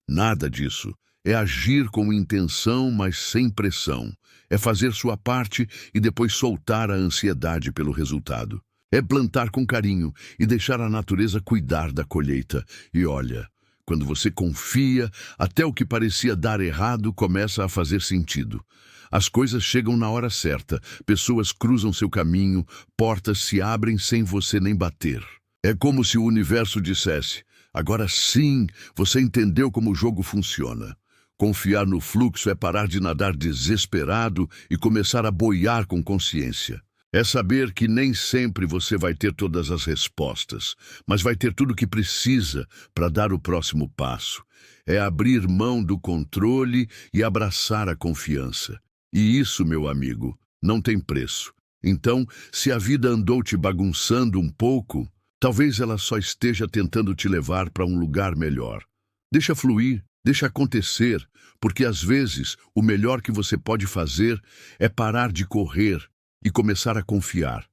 Nada disso. É agir com intenção, mas sem pressão. É fazer sua parte e depois soltar a ansiedade pelo resultado. É plantar com carinho e deixar a natureza cuidar da colheita. E olha, quando você confia, até o que parecia dar errado começa a fazer sentido. As coisas chegam na hora certa, pessoas cruzam seu caminho, portas se abrem sem você nem bater. É como se o universo dissesse: agora sim, você entendeu como o jogo funciona. Confiar no fluxo é parar de nadar desesperado e começar a boiar com consciência. É saber que nem sempre você vai ter todas as respostas, mas vai ter tudo o que precisa para dar o próximo passo. É abrir mão do controle e abraçar a confiança. E isso, meu amigo, não tem preço. Então, se a vida andou te bagunçando um pouco, talvez ela só esteja tentando te levar para um lugar melhor. Deixa fluir, deixa acontecer, porque às vezes o melhor que você pode fazer é parar de correr e começar a confiar.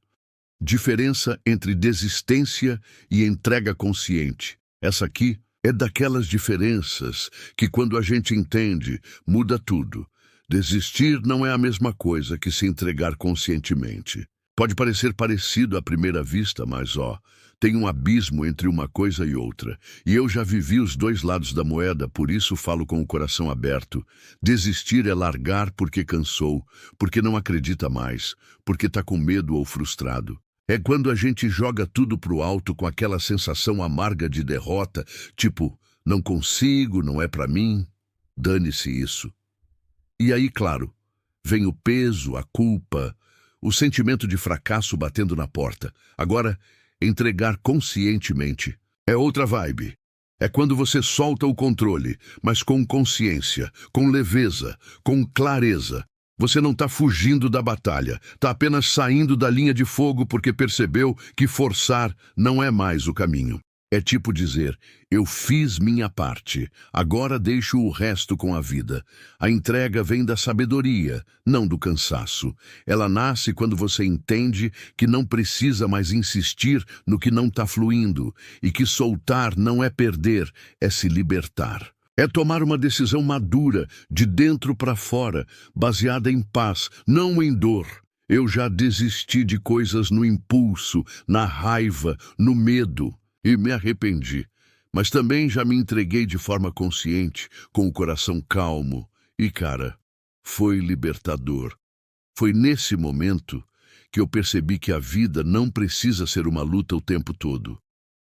Diferença entre desistência e entrega consciente. Essa aqui é daquelas diferenças que, quando a gente entende, muda tudo. Desistir não é a mesma coisa que se entregar conscientemente. Pode parecer parecido à primeira vista, mas tem um abismo entre uma coisa e outra. E eu já vivi os dois lados da moeda, por isso falo com o coração aberto. Desistir é largar porque cansou, porque não acredita mais, porque está com medo ou frustrado. É quando a gente joga tudo pro alto com aquela sensação amarga de derrota, tipo, não consigo, não é pra mim. Dane-se isso. E aí, claro, vem o peso, a culpa, o sentimento de fracasso batendo na porta. Agora, entregar conscientemente é outra vibe. É quando você solta o controle, mas com consciência, com leveza, com clareza. Você não está fugindo da batalha, está apenas saindo da linha de fogo porque percebeu que forçar não é mais o caminho. É tipo dizer, eu fiz minha parte, agora deixo o resto com a vida. A entrega vem da sabedoria, não do cansaço. Ela nasce quando você entende que não precisa mais insistir no que não está fluindo e que soltar não é perder, é se libertar. É tomar uma decisão madura, de dentro para fora, baseada em paz, não em dor. Eu já desisti de coisas no impulso, na raiva, no medo. E me arrependi, mas também já me entreguei de forma consciente, com o coração calmo. E, cara, foi libertador. Foi nesse momento que eu percebi que a vida não precisa ser uma luta o tempo todo.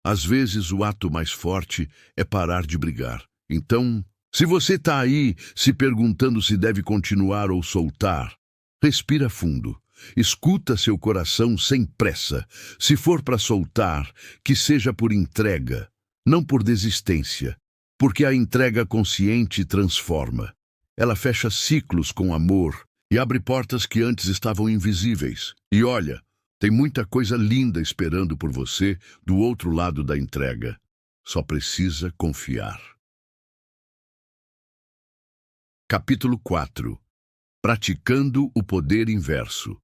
Às vezes o ato mais forte é parar de brigar. Então, se você está aí se perguntando se deve continuar ou soltar, respira fundo. Escuta seu coração sem pressa. Se for para soltar, que seja por entrega, não por desistência, porque a entrega consciente transforma. Ela fecha ciclos com amor e abre portas que antes estavam invisíveis. E olha, tem muita coisa linda esperando por você do outro lado da entrega. Só precisa confiar. Capítulo 4. Praticando o poder inverso.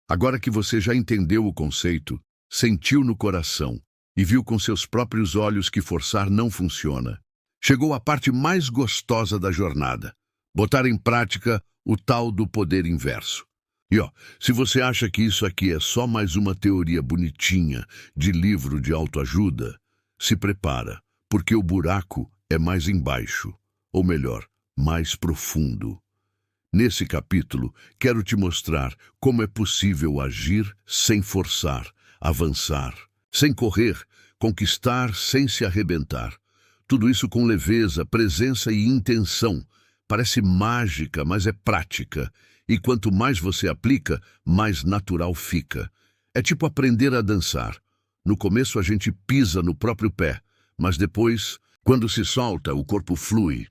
Agora que você já entendeu o conceito, sentiu no coração e viu com seus próprios olhos que forçar não funciona, chegou a parte mais gostosa da jornada, botar em prática o tal do poder inverso. E se você acha que isso aqui é só mais uma teoria bonitinha de livro de autoajuda, se prepara, porque o buraco é mais embaixo, ou melhor, mais profundo. Nesse capítulo, quero te mostrar como é possível agir sem forçar, avançar, sem correr, conquistar sem se arrebentar. Tudo isso com leveza, presença e intenção. Parece mágica, mas é prática. E quanto mais você aplica, mais natural fica. É tipo aprender a dançar. No começo a gente pisa no próprio pé, mas depois, quando se solta, o corpo flui.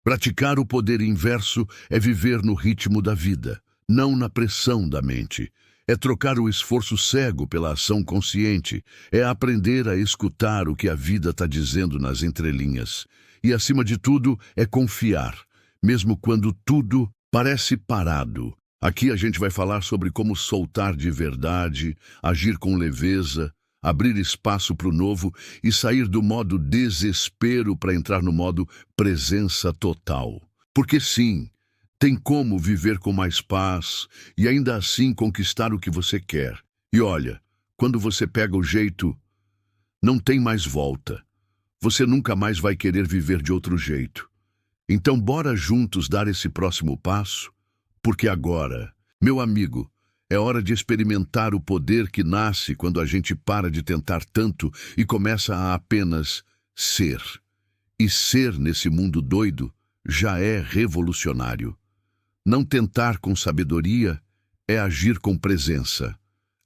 Praticar o poder inverso é viver no ritmo da vida, não na pressão da mente. É trocar o esforço cego pela ação consciente. É aprender a escutar o que a vida está dizendo nas entrelinhas. E, acima de tudo, é confiar, mesmo quando tudo parece parado. Aqui a gente vai falar sobre como soltar de verdade, agir com leveza, abrir espaço para o novo e sair do modo desespero para entrar no modo presença total. Porque sim, tem como viver com mais paz e ainda assim conquistar o que você quer. E olha, quando você pega o jeito, não tem mais volta. Você nunca mais vai querer viver de outro jeito. Então bora juntos dar esse próximo passo? Porque agora, meu amigo, é hora de experimentar o poder que nasce quando a gente para de tentar tanto e começa a apenas ser. E ser nesse mundo doido já é revolucionário. Não tentar com sabedoria é agir com presença.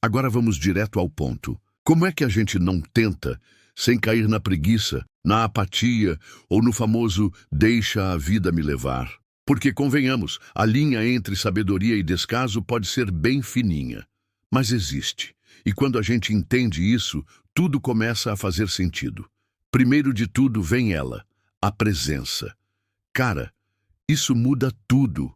Agora vamos direto ao ponto. Como é que a gente não tenta, sem cair na preguiça, na apatia ou no famoso deixa a vida me levar? Porque, convenhamos, a linha entre sabedoria e descaso pode ser bem fininha. Mas existe. E quando a gente entende isso, tudo começa a fazer sentido. Primeiro de tudo vem ela, a presença. Cara, isso muda tudo.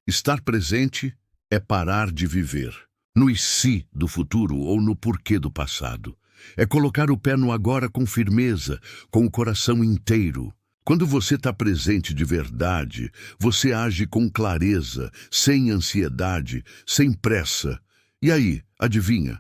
Estar presente é parar de viver no e se do futuro ou no porquê do passado. É colocar o pé no agora com firmeza, com o coração inteiro. Quando você está presente de verdade, você age com clareza, sem ansiedade, sem pressa. E aí, adivinha?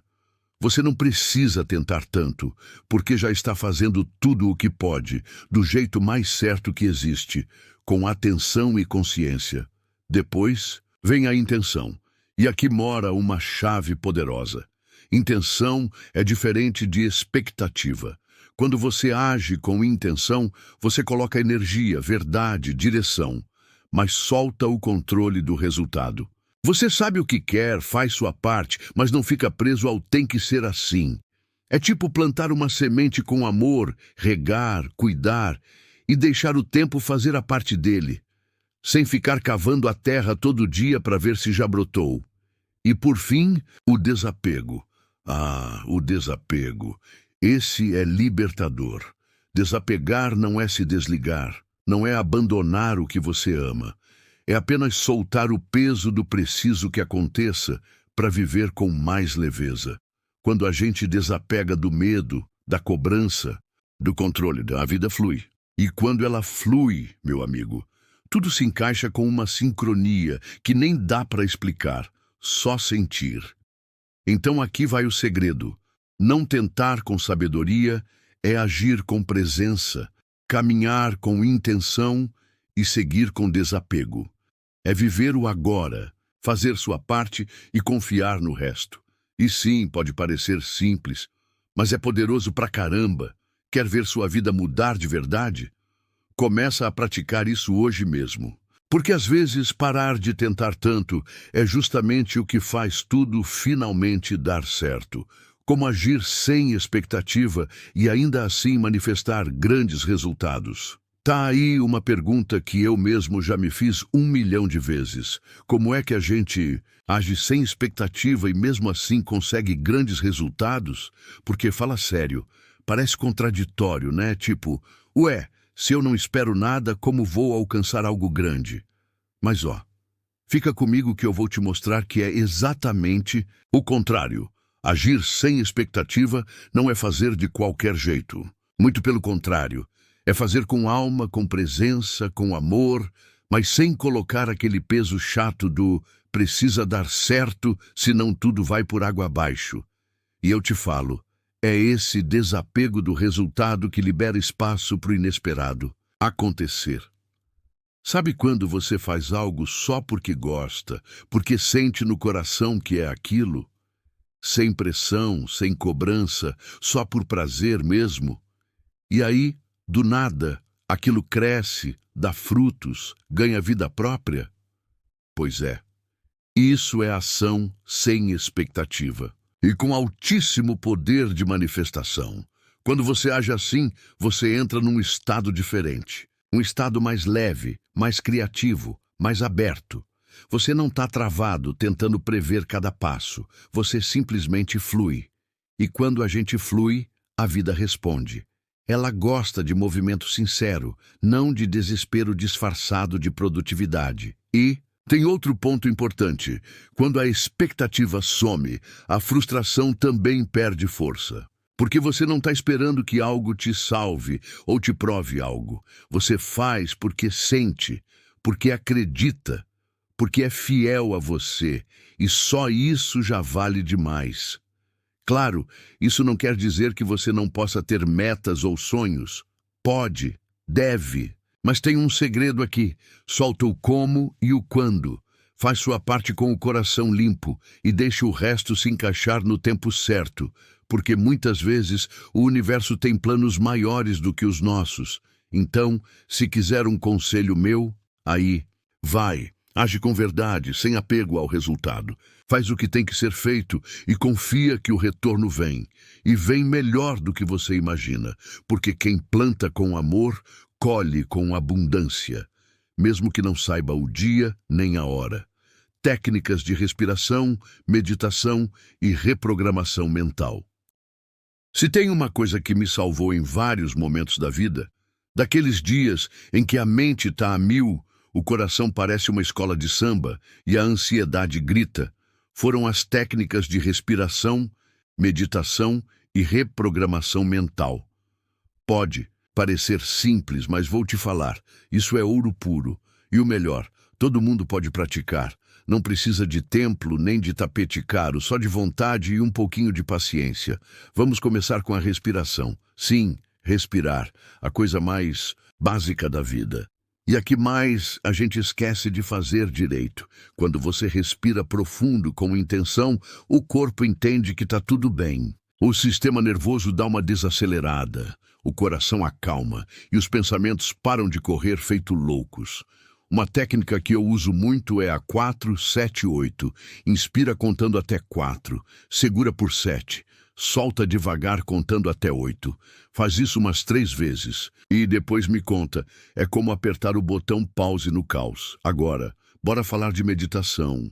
Você não precisa tentar tanto, porque já está fazendo tudo o que pode, do jeito mais certo que existe, com atenção e consciência. Depois, vem a intenção. E aqui mora uma chave poderosa. Intenção é diferente de expectativa. Quando você age com intenção, você coloca energia, verdade, direção, mas solta o controle do resultado. Você sabe o que quer, faz sua parte, mas não fica preso ao tem que ser assim. É tipo plantar uma semente com amor, regar, cuidar e deixar o tempo fazer a parte dele, sem ficar cavando a terra todo dia para ver se já brotou. E por fim, o desapego. Ah, o desapego. Esse é libertador. Desapegar não é se desligar, não é abandonar o que você ama. É apenas soltar o peso do preciso que aconteça para viver com mais leveza. Quando a gente desapega do medo, da cobrança, do controle, a vida flui. E quando ela flui, meu amigo, tudo se encaixa com uma sincronia que nem dá para explicar, só sentir. Então aqui vai o segredo. Não tentar com sabedoria é agir com presença, caminhar com intenção e seguir com desapego. É viver o agora, fazer sua parte e confiar no resto. E sim, pode parecer simples, mas é poderoso pra caramba. Quer ver sua vida mudar de verdade? Começa a praticar isso hoje mesmo. Porque às vezes parar de tentar tanto é justamente o que faz tudo finalmente dar certo. Como agir sem expectativa e ainda assim manifestar grandes resultados. Tá aí uma pergunta que eu mesmo já me fiz 1.000.000 de vezes. Como é que a gente age sem expectativa e mesmo assim consegue grandes resultados? Porque, fala sério, parece contraditório, né? Tipo, ué, se eu não espero nada, como vou alcançar algo grande? Mas ó, fica comigo que eu vou te mostrar que é exatamente o contrário. Agir sem expectativa não é fazer de qualquer jeito. Muito pelo contrário. É fazer com alma, com presença, com amor, mas sem colocar aquele peso chato do precisa dar certo, senão tudo vai por água abaixo. E eu te falo, é esse desapego do resultado que libera espaço para o inesperado acontecer. Sabe quando você faz algo só porque gosta, porque sente no coração que é aquilo? Sem pressão, sem cobrança, só por prazer mesmo? E aí, do nada, aquilo cresce, dá frutos, ganha vida própria? Pois é, isso é ação sem expectativa e com altíssimo poder de manifestação. Quando você age assim, você entra num estado diferente, um estado mais leve, mais criativo, mais aberto. Você não está travado tentando prever cada passo, você simplesmente flui. E quando a gente flui, a vida responde. Ela gosta de movimento sincero, não de desespero disfarçado de produtividade. E tem outro ponto importante. Quando a expectativa some, a frustração também perde força. Porque você não está esperando que algo te salve ou te prove algo. Você faz porque sente, porque acredita, porque é fiel a você. E só isso já vale demais. Claro, isso não quer dizer que você não possa ter metas ou sonhos. Pode, deve, mas tem um segredo aqui. Solta o como e o quando. Faz sua parte com o coração limpo e deixa o resto se encaixar no tempo certo, porque muitas vezes o universo tem planos maiores do que os nossos. Então, se quiser um conselho meu, aí, vai. Age com verdade, sem apego ao resultado. Faz o que tem que ser feito e confia que o retorno vem. E vem melhor do que você imagina, porque quem planta com amor, colhe com abundância, mesmo que não saiba o dia nem a hora. Técnicas de respiração, meditação e reprogramação mental. Se tem uma coisa que me salvou em vários momentos da vida, daqueles dias em que a mente está a mil, o coração parece uma escola de samba e a ansiedade grita, foram as técnicas de respiração, meditação e reprogramação mental. Pode parecer simples, mas vou te falar, isso é ouro puro. E o melhor, todo mundo pode praticar. Não precisa de templo nem de tapete caro, só de vontade e um pouquinho de paciência. Vamos começar com a respiração. Sim, respirar, a coisa mais básica da vida. E a que mais a gente esquece de fazer direito. Quando você respira profundo com intenção, o corpo entende que está tudo bem. O sistema nervoso dá uma desacelerada, o coração acalma e os pensamentos param de correr feito loucos. Uma técnica que eu uso muito é a 4-7-8. Inspira contando até 4, segura por 7, solta devagar contando até 8. Faz isso umas 3 vezes e depois me conta. É como apertar o botão pause no caos. Agora, bora falar de meditação.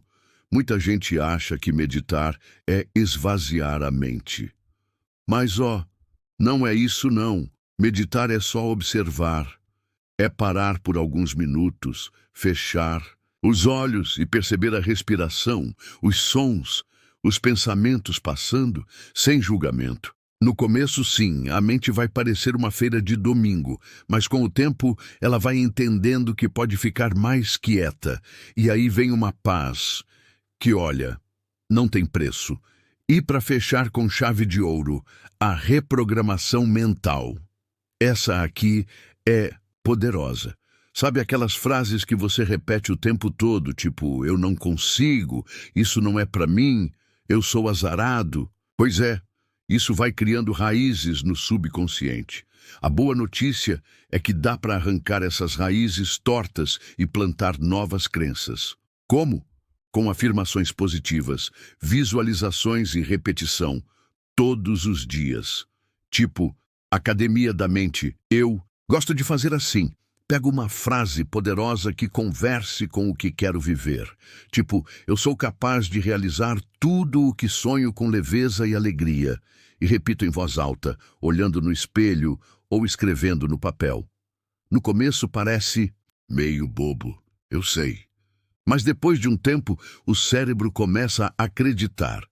Muita gente acha que meditar é esvaziar a mente. Mas não é isso não. Meditar é só observar. É parar por alguns minutos, fechar os olhos e perceber a respiração, os sons, os pensamentos passando, sem julgamento. No começo, sim, a mente vai parecer uma feira de domingo, mas com o tempo ela vai entendendo que pode ficar mais quieta. E aí vem uma paz que, olha, não tem preço. E para fechar com chave de ouro, a reprogramação mental. Essa aqui é poderosa. Sabe aquelas frases que você repete o tempo todo, tipo, eu não consigo, isso não é para mim, eu sou azarado? Pois é, isso vai criando raízes no subconsciente. A boa notícia é que dá para arrancar essas raízes tortas e plantar novas crenças. Como? Com afirmações positivas, visualizações e repetição, todos os dias. Tipo, academia da mente, eu gosto de fazer assim. Pego uma frase poderosa que converse com o que quero viver. Tipo, eu sou capaz de realizar tudo o que sonho com leveza e alegria. E repito em voz alta, olhando no espelho ou escrevendo no papel. No começo parece meio bobo, eu sei. Mas depois de um tempo, o cérebro começa a acreditar.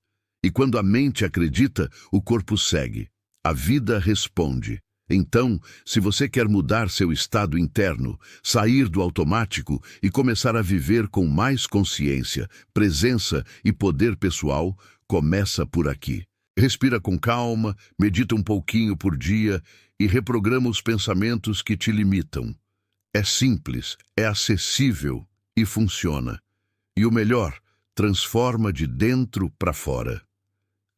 E quando a mente acredita, o corpo segue. A vida responde. Então, se você quer mudar seu estado interno, sair do automático e começar a viver com mais consciência, presença e poder pessoal, começa por aqui. Respira com calma, medita um pouquinho por dia e reprograma os pensamentos que te limitam. É simples, é acessível e funciona. E o melhor, transforma de dentro para fora.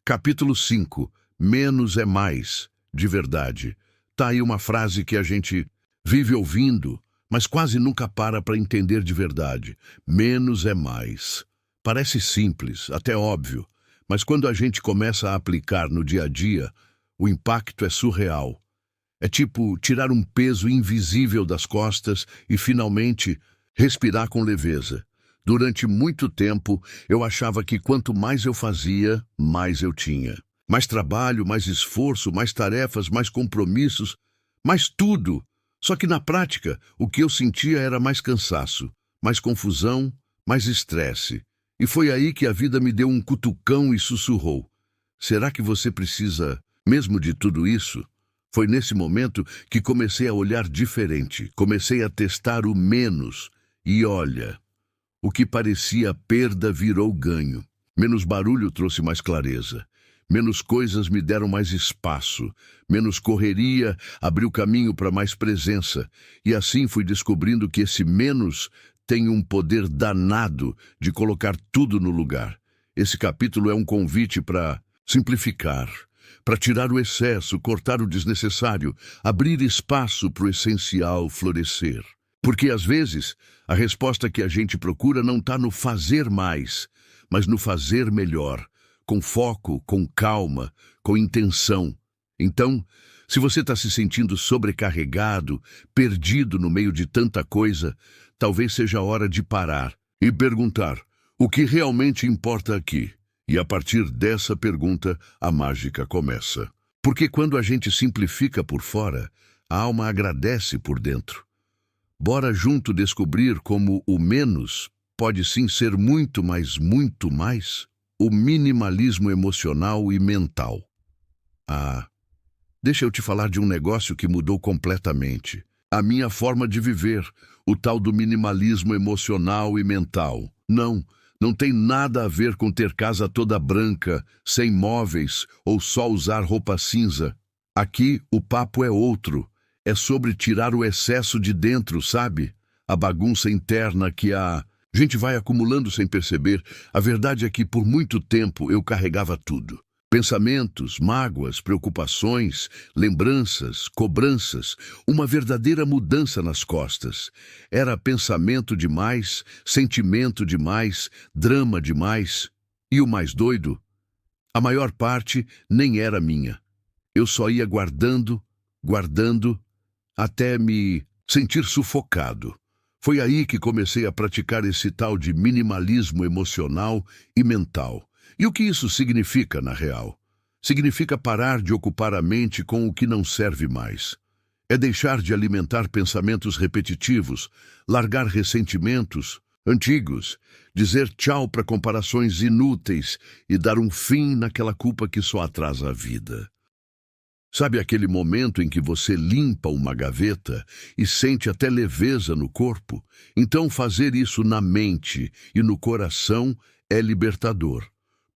Capítulo 5. Menos é mais, de verdade. Tá aí uma frase que a gente vive ouvindo, mas quase nunca para entender de verdade. Menos é mais. Parece simples, até óbvio, mas quando a gente começa a aplicar no dia a dia, o impacto é surreal. É tipo tirar um peso invisível das costas e, finalmente, respirar com leveza. Durante muito tempo, eu achava que quanto mais eu fazia, mais eu tinha. Mais trabalho, mais esforço, mais tarefas, mais compromissos, mais tudo. Só que na prática, o que eu sentia era mais cansaço, mais confusão, mais estresse. E foi aí que a vida me deu um cutucão e sussurrou. Será que você precisa mesmo de tudo isso? Foi nesse momento que comecei a olhar diferente, comecei a testar o menos. E olha, o que parecia perda virou ganho. Menos barulho trouxe mais clareza. Menos coisas me deram mais espaço. Menos correria abriu caminho para mais presença. E assim fui descobrindo que esse menos tem um poder danado de colocar tudo no lugar. Esse capítulo é um convite para simplificar, para tirar o excesso, cortar o desnecessário, abrir espaço para o essencial florescer. Porque, às vezes, a resposta que a gente procura não está no fazer mais, mas no fazer melhor, com foco, com calma, com intenção. Então, se você está se sentindo sobrecarregado, perdido no meio de tanta coisa, talvez seja a hora de parar e perguntar: o que realmente importa aqui? E a partir dessa pergunta, a mágica começa. Porque quando a gente simplifica por fora, a alma agradece por dentro. Bora junto descobrir como o menos pode sim ser muito mais, o minimalismo emocional e mental. Deixa eu te falar de um negócio que mudou completamente. A minha forma de viver, o tal do minimalismo emocional e mental. Não tem nada a ver com ter casa toda branca, sem móveis ou só usar roupa cinza. Aqui o papo é outro. É sobre tirar o excesso de dentro, sabe? A bagunça interna que a gente vai acumulando sem perceber. A verdade é que por muito tempo eu carregava tudo. Pensamentos, mágoas, preocupações, lembranças, cobranças, uma verdadeira mudança nas costas. Era pensamento demais, sentimento demais, drama demais. E o mais doido, a maior parte nem era minha. Eu só ia guardando, até me sentir sufocado. Foi aí que comecei a praticar esse tal de minimalismo emocional e mental. E o que isso significa, na real? Significa parar de ocupar a mente com o que não serve mais. É deixar de alimentar pensamentos repetitivos, largar ressentimentos antigos, dizer tchau para comparações inúteis e dar um fim naquela culpa que só atrasa a vida. Sabe aquele momento em que você limpa uma gaveta e sente até leveza no corpo? Então fazer isso na mente e no coração é libertador.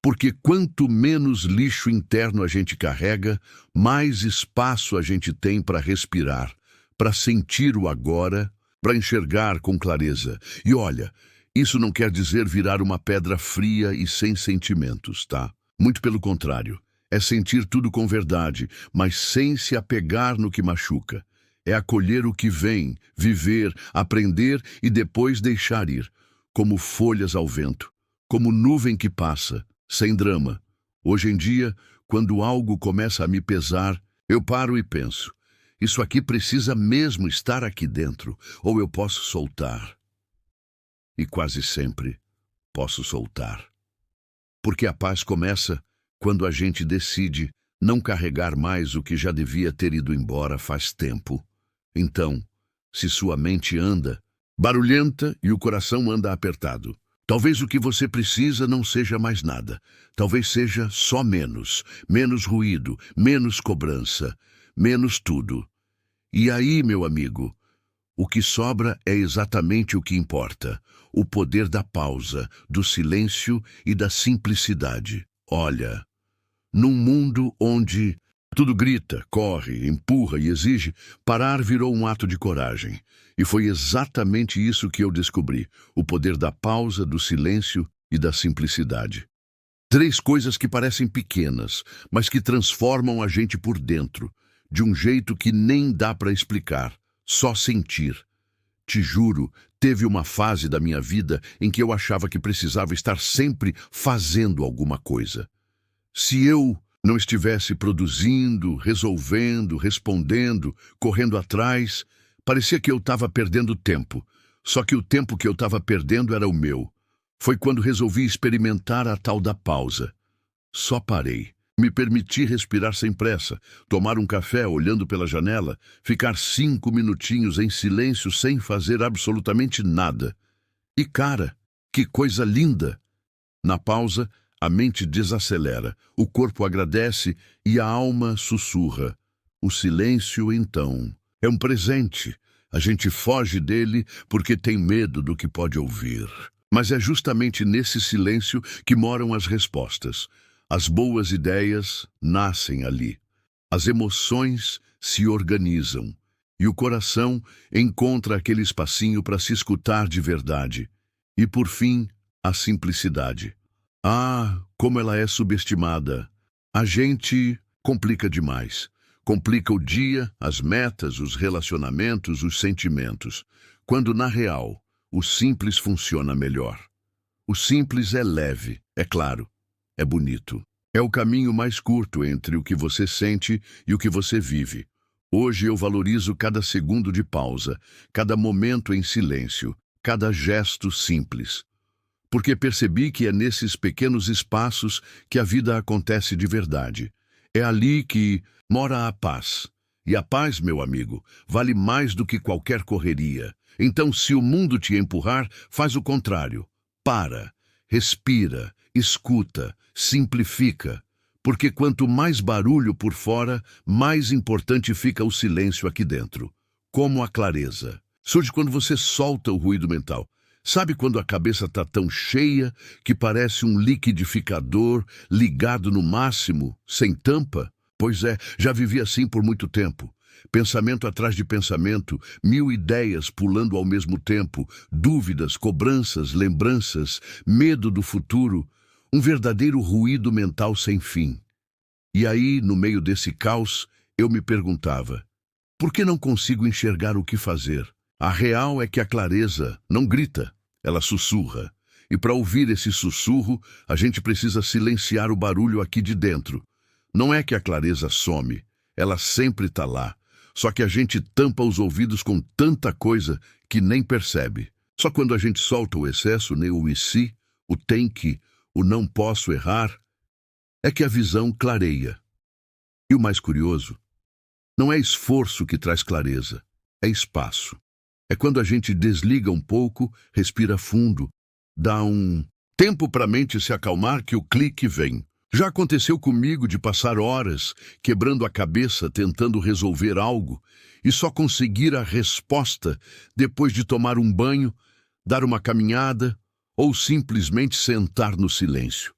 Porque quanto menos lixo interno a gente carrega, mais espaço a gente tem para respirar, para sentir o agora, para enxergar com clareza. E olha, isso não quer dizer virar uma pedra fria e sem sentimentos, tá? Muito pelo contrário. É sentir tudo com verdade, mas sem se apegar no que machuca. É acolher o que vem, viver, aprender e depois deixar ir, como folhas ao vento, como nuvem que passa, sem drama. Hoje em dia, quando algo começa a me pesar, eu paro e penso: isso aqui precisa mesmo estar aqui dentro, ou eu posso soltar. E quase sempre posso soltar. Porque a paz começa quando a gente decide não carregar mais o que já devia ter ido embora faz tempo. Então, se sua mente anda barulhenta e o coração anda apertado, talvez o que você precisa não seja mais nada. Talvez seja só menos ruído, menos cobrança, menos tudo. E aí, meu amigo, o que sobra é exatamente o que importa: o poder da pausa, do silêncio e da simplicidade. Olha, num mundo onde tudo grita, corre, empurra e exige, parar virou um ato de coragem. E foi exatamente isso que eu descobri: o poder da pausa, do silêncio e da simplicidade. 3 coisas que parecem pequenas, mas que transformam a gente por dentro, de um jeito que nem dá para explicar, só sentir. Te juro, teve uma fase da minha vida em que eu achava que precisava estar sempre fazendo alguma coisa. Se eu não estivesse produzindo, resolvendo, respondendo, correndo atrás, parecia que eu estava perdendo tempo. Só que o tempo que eu estava perdendo era o meu. Foi quando resolvi experimentar a tal da pausa. Só parei. Me permiti respirar sem pressa, tomar um café olhando pela janela, ficar 5 minutinhos em silêncio sem fazer absolutamente nada. E cara, que coisa linda! Na pausa, a mente desacelera, o corpo agradece e a alma sussurra. O silêncio, então, é um presente. A gente foge dele porque tem medo do que pode ouvir. Mas é justamente nesse silêncio que moram as respostas. As boas ideias nascem ali. As emoções se organizam. E o coração encontra aquele espacinho para se escutar de verdade. E, por fim, a simplicidade. Como ela é subestimada. A gente complica demais. Complica o dia, as metas, os relacionamentos, os sentimentos. Quando, na real, o simples funciona melhor. O simples é leve, É claro, é bonito. É o caminho mais curto entre o que você sente e o que você vive. Hoje eu valorizo cada segundo de pausa, cada momento em silêncio, cada gesto simples. Porque percebi que é nesses pequenos espaços que a vida acontece de verdade. É ali que mora a paz. E a paz, meu amigo, vale mais do que qualquer correria. Então, se o mundo te empurrar, faz o contrário. Para, respira, escuta, simplifica. Porque quanto mais barulho por fora, mais importante fica o silêncio aqui dentro. Como a clareza. Surge quando você solta o ruído mental. Sabe quando a cabeça está tão cheia que parece um liquidificador ligado no máximo, sem tampa? Pois é, já vivi assim por muito tempo. Pensamento atrás de pensamento, 1000 ideias pulando ao mesmo tempo, dúvidas, cobranças, lembranças, medo do futuro, um verdadeiro ruído mental sem fim. E aí, no meio desse caos, eu me perguntava, por que não consigo enxergar o que fazer? A real é que a clareza não grita, ela sussurra. E para ouvir esse sussurro, a gente precisa silenciar o barulho aqui de dentro. Não é que a clareza some, ela sempre está lá. Só que a gente tampa os ouvidos com tanta coisa que nem percebe. Só quando a gente solta o excesso, nem o e se, o tem que, o não posso errar, é que a visão clareia. E o mais curioso, não é esforço que traz clareza, é espaço. É quando a gente desliga um pouco, respira fundo, dá um tempo para a mente se acalmar que o clique vem. Já aconteceu comigo de passar horas quebrando a cabeça tentando resolver algo e só conseguir a resposta depois de tomar um banho, dar uma caminhada ou simplesmente sentar no silêncio.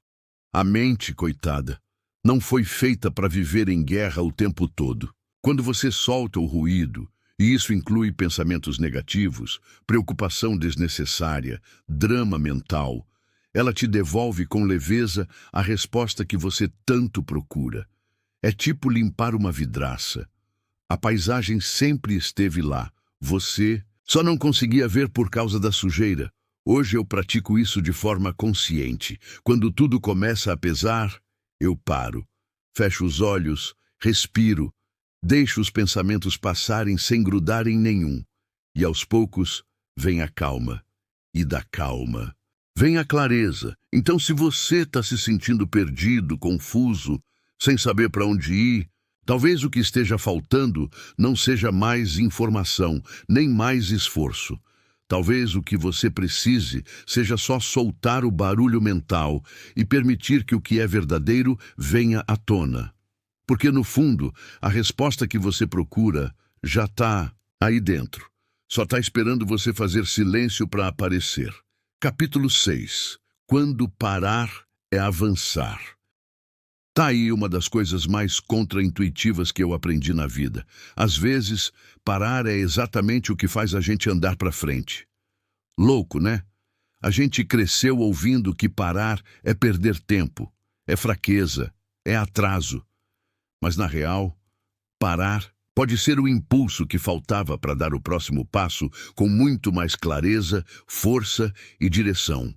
A mente, coitada, não foi feita para viver em guerra o tempo todo. Quando você solta o ruído, e isso inclui pensamentos negativos, preocupação desnecessária, drama mental, ela te devolve com leveza a resposta que você tanto procura. É tipo limpar uma vidraça. A paisagem sempre esteve lá. Você só não conseguia ver por causa da sujeira. Hoje eu pratico isso de forma consciente. Quando tudo começa a pesar, eu paro. Fecho os olhos, respiro, deixo os pensamentos passarem sem grudar em nenhum. E aos poucos vem a calma. E da calma vem a clareza. Então, se você está se sentindo perdido, confuso, sem saber para onde ir, talvez o que esteja faltando não seja mais informação, nem mais esforço. Talvez o que você precise seja só soltar o barulho mental e permitir que o que é verdadeiro venha à tona. Porque, no fundo, a resposta que você procura já está aí dentro. Só está esperando você fazer silêncio para aparecer. Capítulo 6. Quando parar é avançar. Tá aí uma das coisas mais contraintuitivas que eu aprendi na vida. Às vezes, parar é exatamente o que faz a gente andar para frente. Louco, né? A gente cresceu ouvindo que parar é perder tempo, é fraqueza, é atraso. Mas, na real, parar pode ser o impulso que faltava para dar o próximo passo com muito mais clareza, força e direção.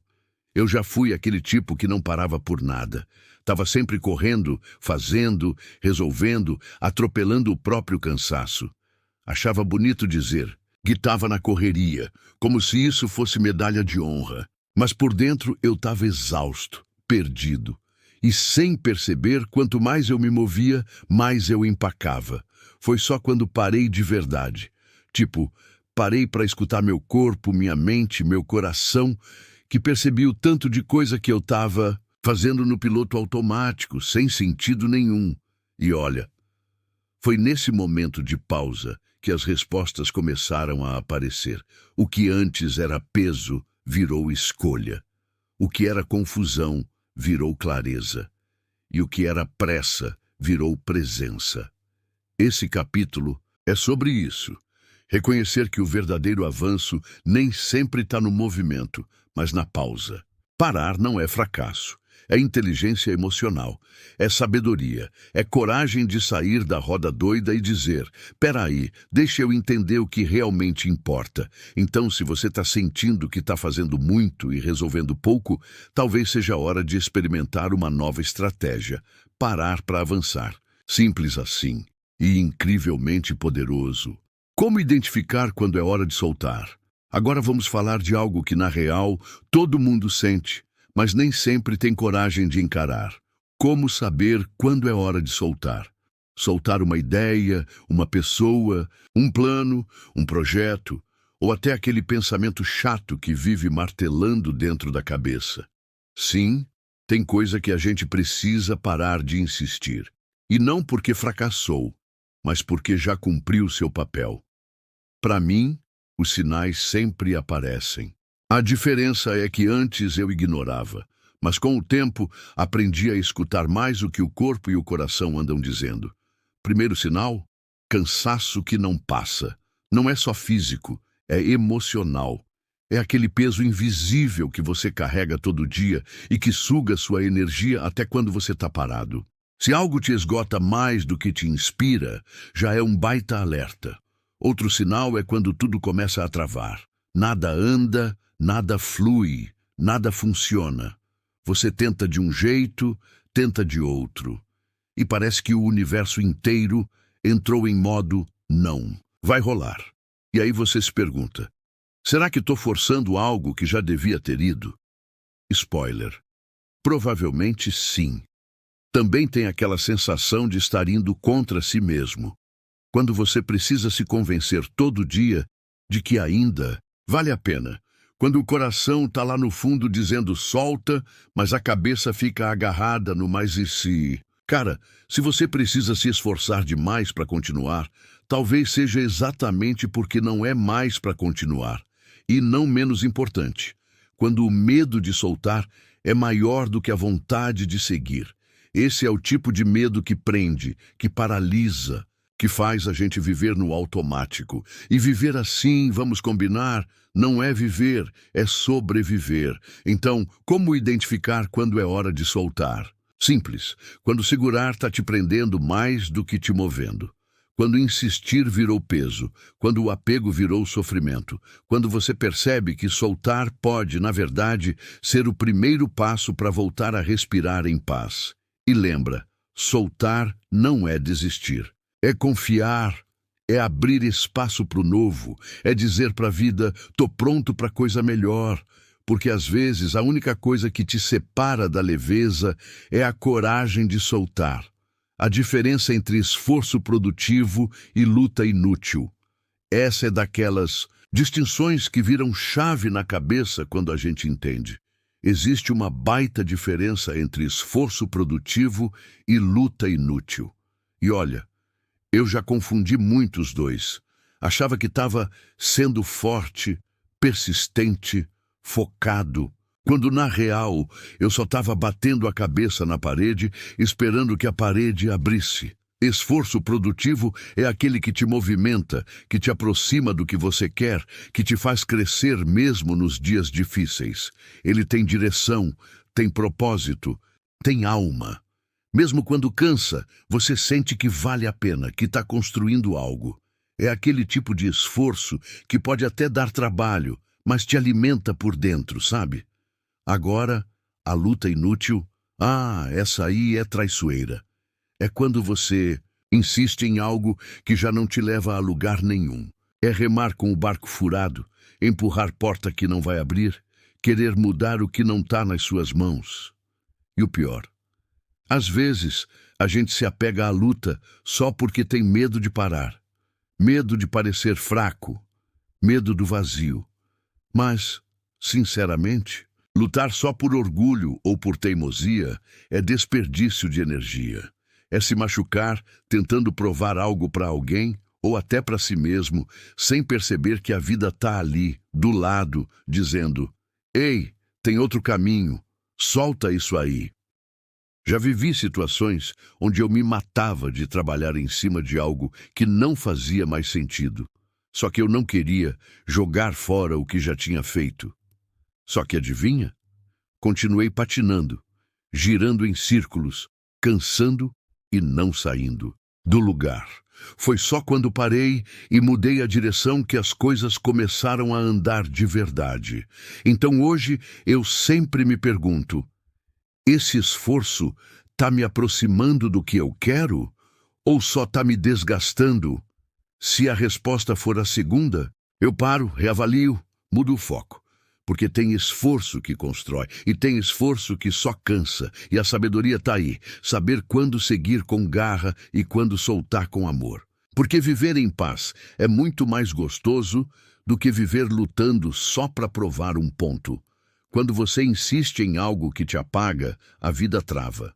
Eu já fui aquele tipo que não parava por nada. Estava sempre correndo, fazendo, resolvendo, atropelando o próprio cansaço. Achava bonito dizer que estava na correria, como se isso fosse medalha de honra. Mas por dentro eu estava exausto, perdido. E sem perceber, quanto mais eu me movia, mais eu empacava. Foi só quando parei de verdade. Tipo, parei para escutar meu corpo, minha mente, meu coração, que percebi o tanto de coisa que eu estava fazendo no piloto automático, sem sentido nenhum. E olha, foi nesse momento de pausa que as respostas começaram a aparecer. O que antes era peso virou escolha. O que era confusão virou clareza. E o que era pressa virou presença. Esse capítulo é sobre isso. Reconhecer que o verdadeiro avanço nem sempre está no movimento, mas na pausa. Parar não é fracasso. É inteligência emocional, é sabedoria, é coragem de sair da roda doida e dizer: peraí, deixa eu entender o que realmente importa. Então, se você está sentindo que está fazendo muito e resolvendo pouco, talvez seja a hora de experimentar uma nova estratégia, parar para avançar. Simples assim e incrivelmente poderoso. Como identificar quando é hora de soltar? Agora vamos falar de algo que, na real, todo mundo sente, mas nem sempre tem coragem de encarar. Como saber quando é hora de soltar? Soltar uma ideia, uma pessoa, um plano, um projeto, ou até aquele pensamento chato que vive martelando dentro da cabeça. Sim, tem coisa que a gente precisa parar de insistir. E não porque fracassou, mas porque já cumpriu seu papel. Para mim, os sinais sempre aparecem. A diferença é que antes eu ignorava, mas com o tempo aprendi a escutar mais o que o corpo e o coração andam dizendo. Primeiro sinal: cansaço que não passa. Não é só físico, é emocional. É aquele peso invisível que você carrega todo dia e que suga sua energia até quando você está parado. Se algo te esgota mais do que te inspira, já é um baita alerta. Outro sinal é quando tudo começa a travar. Nada anda, nada flui, nada funciona. Você tenta de um jeito, tenta de outro. E parece que o universo inteiro entrou em modo não. Vai rolar. E aí você se pergunta: será que estou forçando algo que já devia ter ido? Spoiler: provavelmente sim. Também tem aquela sensação de estar indo contra si mesmo. Quando você precisa se convencer todo dia de que ainda vale a pena. Quando o coração está lá no fundo dizendo solta, mas a cabeça fica agarrada no mais e se. Cara, se você precisa se esforçar demais para continuar, talvez seja exatamente porque não é mais para continuar. E não menos importante, quando o medo de soltar é maior do que a vontade de seguir. Esse é o tipo de medo que prende, que paralisa, que faz a gente viver no automático. E viver assim, vamos combinar, não é viver, é sobreviver. Então, como identificar quando é hora de soltar? Simples, quando segurar está te prendendo mais do que te movendo. Quando insistir virou peso, quando o apego virou sofrimento, quando você percebe que soltar pode, na verdade, ser o primeiro passo para voltar a respirar em paz. E lembra, soltar não é desistir. É confiar, é abrir espaço para o novo, é dizer para a vida: tô pronto para coisa melhor. Porque às vezes a única coisa que te separa da leveza é a coragem de soltar. A diferença entre esforço produtivo e luta inútil. Essa é daquelas distinções que viram chave na cabeça quando a gente entende. Existe uma baita diferença entre esforço produtivo e luta inútil. E olha, eu já confundi muito os dois. Achava que estava sendo forte, persistente, focado, quando na real eu só estava batendo a cabeça na parede, esperando que a parede abrisse. Esforço produtivo é aquele que te movimenta, que te aproxima do que você quer, que te faz crescer mesmo nos dias difíceis. Ele tem direção, tem propósito, tem alma. Mesmo quando cansa, você sente que vale a pena, que está construindo algo. É aquele tipo de esforço que pode até dar trabalho, mas te alimenta por dentro, sabe? Agora, a luta inútil, essa aí é traiçoeira. É quando você insiste em algo que já não te leva a lugar nenhum. É remar com o barco furado, empurrar porta que não vai abrir, querer mudar o que não está nas suas mãos. E o pior, às vezes a gente se apega à luta só porque tem medo de parar, medo de parecer fraco, medo do vazio. Mas, sinceramente, lutar só por orgulho ou por teimosia é desperdício de energia. É se machucar tentando provar algo para alguém ou até para si mesmo, sem perceber que a vida está ali, do lado, dizendo: ei, tem outro caminho, solta isso aí. Já vivi situações onde eu me matava de trabalhar em cima de algo que não fazia mais sentido. Só que eu não queria jogar fora o que já tinha feito. Só que adivinha? Continuei patinando. girando em círculos, cansando e não saindo do lugar. Foi só quando parei e mudei a direção que as coisas começaram a andar de verdade. Então hoje eu sempre me pergunto: esse esforço está me aproximando do que eu quero ou só está me desgastando? Se a resposta for a segunda, eu paro, reavalio, mudo o foco. Porque tem esforço que constrói e tem esforço que só cansa. E a sabedoria está aí, saber quando seguir com garra e quando soltar com amor. Porque viver em paz é muito mais gostoso do que viver lutando só para provar um ponto. Quando você insiste em algo que te apaga, a vida trava.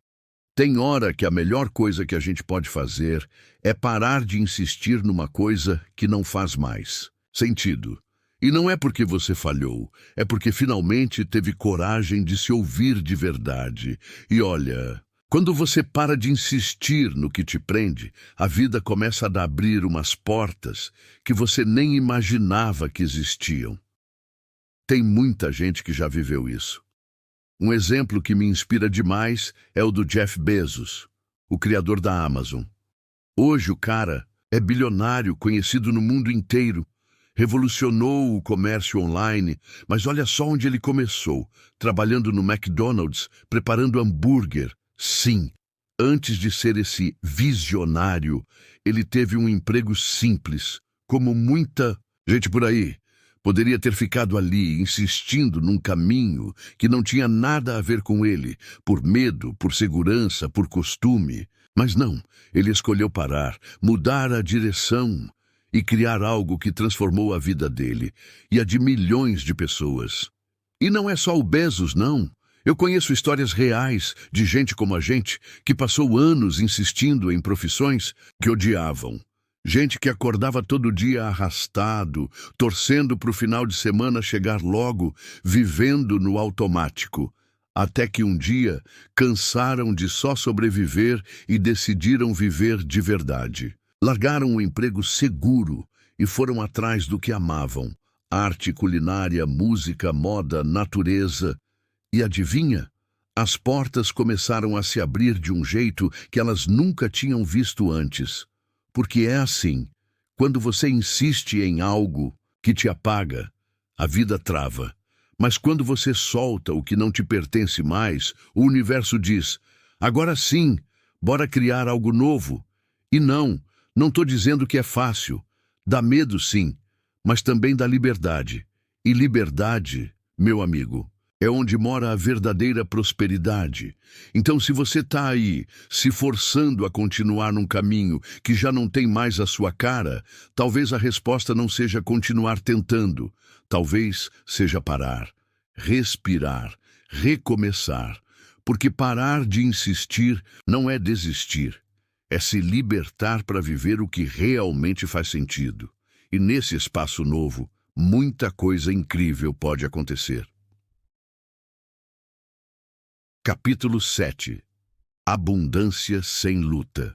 Tem hora que a melhor coisa que a gente pode fazer é parar de insistir numa coisa que não faz mais sentido. E não é porque você falhou, é porque finalmente teve coragem de se ouvir de verdade. E olha, quando você para de insistir no que te prende, a vida começa a abrir umas portas que você nem imaginava que existiam. Tem muita gente que já viveu isso. Um exemplo que me inspira demais é o do Jeff Bezos, o criador da Amazon. Hoje o cara é bilionário, conhecido no mundo inteiro. Revolucionou o comércio online, mas olha só onde ele começou, trabalhando no McDonald's, preparando hambúrguer. Sim, antes de ser esse visionário, ele teve um emprego simples, como muita gente por aí. Poderia ter ficado ali, insistindo num caminho que não tinha nada a ver com ele, por medo, por segurança, por costume. Mas não, ele escolheu parar, mudar a direção e criar algo que transformou a vida dele e a de milhões de pessoas. E não é só o Bezos, não. Eu conheço histórias reais de gente como a gente que passou anos insistindo em profissões que odiavam. Gente que acordava todo dia arrastado, torcendo para o final de semana chegar logo, vivendo no automático. Até que um dia cansaram de só sobreviver e decidiram viver de verdade. Largaram um emprego seguro e foram atrás do que amavam: arte, culinária, música, moda, natureza. E adivinha? As portas começaram a se abrir de um jeito que elas nunca tinham visto antes. Porque é assim, quando você insiste em algo que te apaga, a vida trava. Mas quando você solta o que não te pertence mais, o universo diz: agora sim, bora criar algo novo. E não estou dizendo que é fácil. Dá medo, sim, mas também dá liberdade. E liberdade, meu amigo, é onde mora a verdadeira prosperidade. Então, se você está aí, se forçando a continuar num caminho que já não tem mais a sua cara, talvez a resposta não seja continuar tentando. Talvez seja parar, respirar, recomeçar. Porque parar de insistir não é desistir. É se libertar para viver o que realmente faz sentido. E nesse espaço novo, muita coisa incrível pode acontecer. Capítulo 7. Abundância sem luta.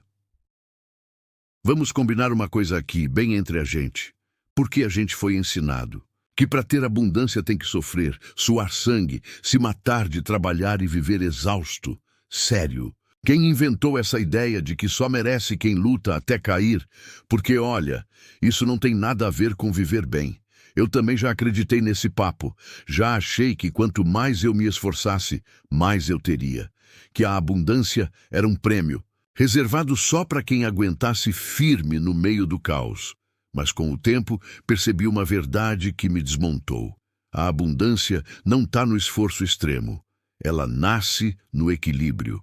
Vamos combinar uma coisa aqui, bem entre a gente. Porque a gente foi ensinado que para ter abundância tem que sofrer, suar sangue, se matar de trabalhar e viver exausto. Sério. Quem inventou essa ideia de que só merece quem luta até cair? Porque, olha, isso não tem nada a ver com viver bem. Eu também já acreditei nesse papo. Já achei que quanto mais eu me esforçasse, mais eu teria. Que a abundância era um prêmio, reservado só para quem aguentasse firme no meio do caos. Mas com o tempo, percebi uma verdade que me desmontou. A abundância não está no esforço extremo. Ela nasce no equilíbrio.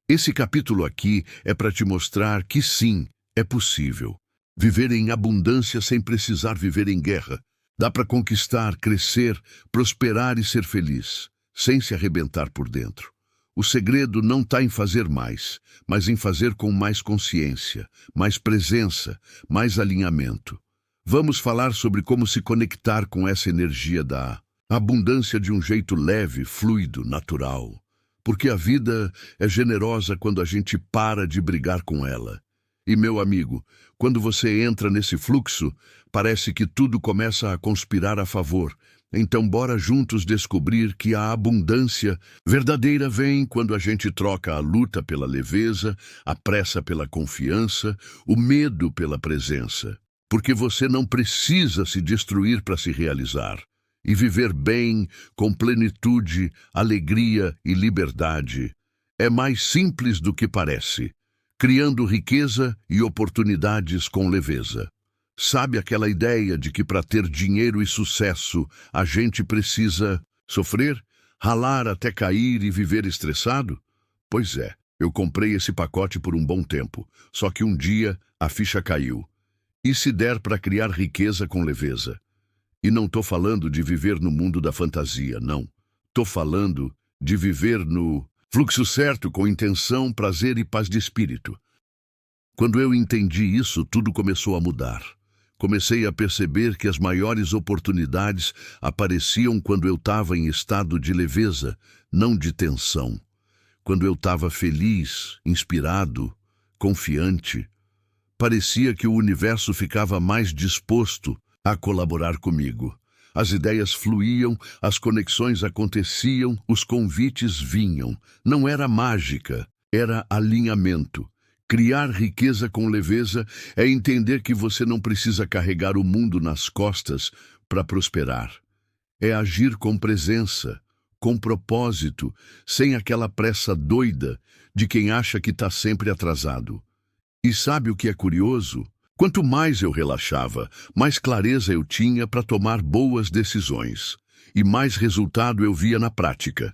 Esse capítulo aqui é para te mostrar que sim, é possível. Viver em abundância sem precisar viver em guerra. Dá para conquistar, crescer, prosperar e ser feliz, sem se arrebentar por dentro. O segredo não está em fazer mais, mas em fazer com mais consciência, mais presença, mais alinhamento. Vamos falar sobre como se conectar com essa energia da abundância de um jeito leve, fluido, natural. Porque a vida é generosa quando a gente para de brigar com ela. E, meu amigo, quando você entra nesse fluxo, parece que tudo começa a conspirar a favor. Então bora juntos descobrir que a abundância verdadeira vem quando a gente troca a luta pela leveza, a pressa pela confiança, o medo pela presença. Porque você não precisa se destruir para se realizar. E viver bem, com plenitude, alegria e liberdade. É mais simples do que parece, criando riqueza e oportunidades com leveza. Sabe aquela ideia de que para ter dinheiro e sucesso a gente precisa sofrer, ralar até cair e viver estressado? Pois é, eu comprei esse pacote por um bom tempo, só que um dia a ficha caiu. E se der para criar riqueza com leveza? E não tô falando de viver no mundo da fantasia, não. Tô falando de viver no fluxo certo, com intenção, prazer e paz de espírito. Quando eu entendi isso, tudo começou a mudar. Comecei a perceber que as maiores oportunidades apareciam quando eu estava em estado de leveza, não de tensão. Quando eu estava feliz, inspirado, confiante, parecia que o universo ficava mais disposto a colaborar comigo. As ideias fluíam, as conexões aconteciam, os convites vinham. Não era mágica, era alinhamento. Criar riqueza com leveza é entender que você não precisa carregar o mundo nas costas para prosperar. É agir com presença, com propósito, sem aquela pressa doida de quem acha que está sempre atrasado. E sabe o que é curioso? Quanto mais eu relaxava, mais clareza eu tinha para tomar boas decisões. E mais resultado eu via na prática.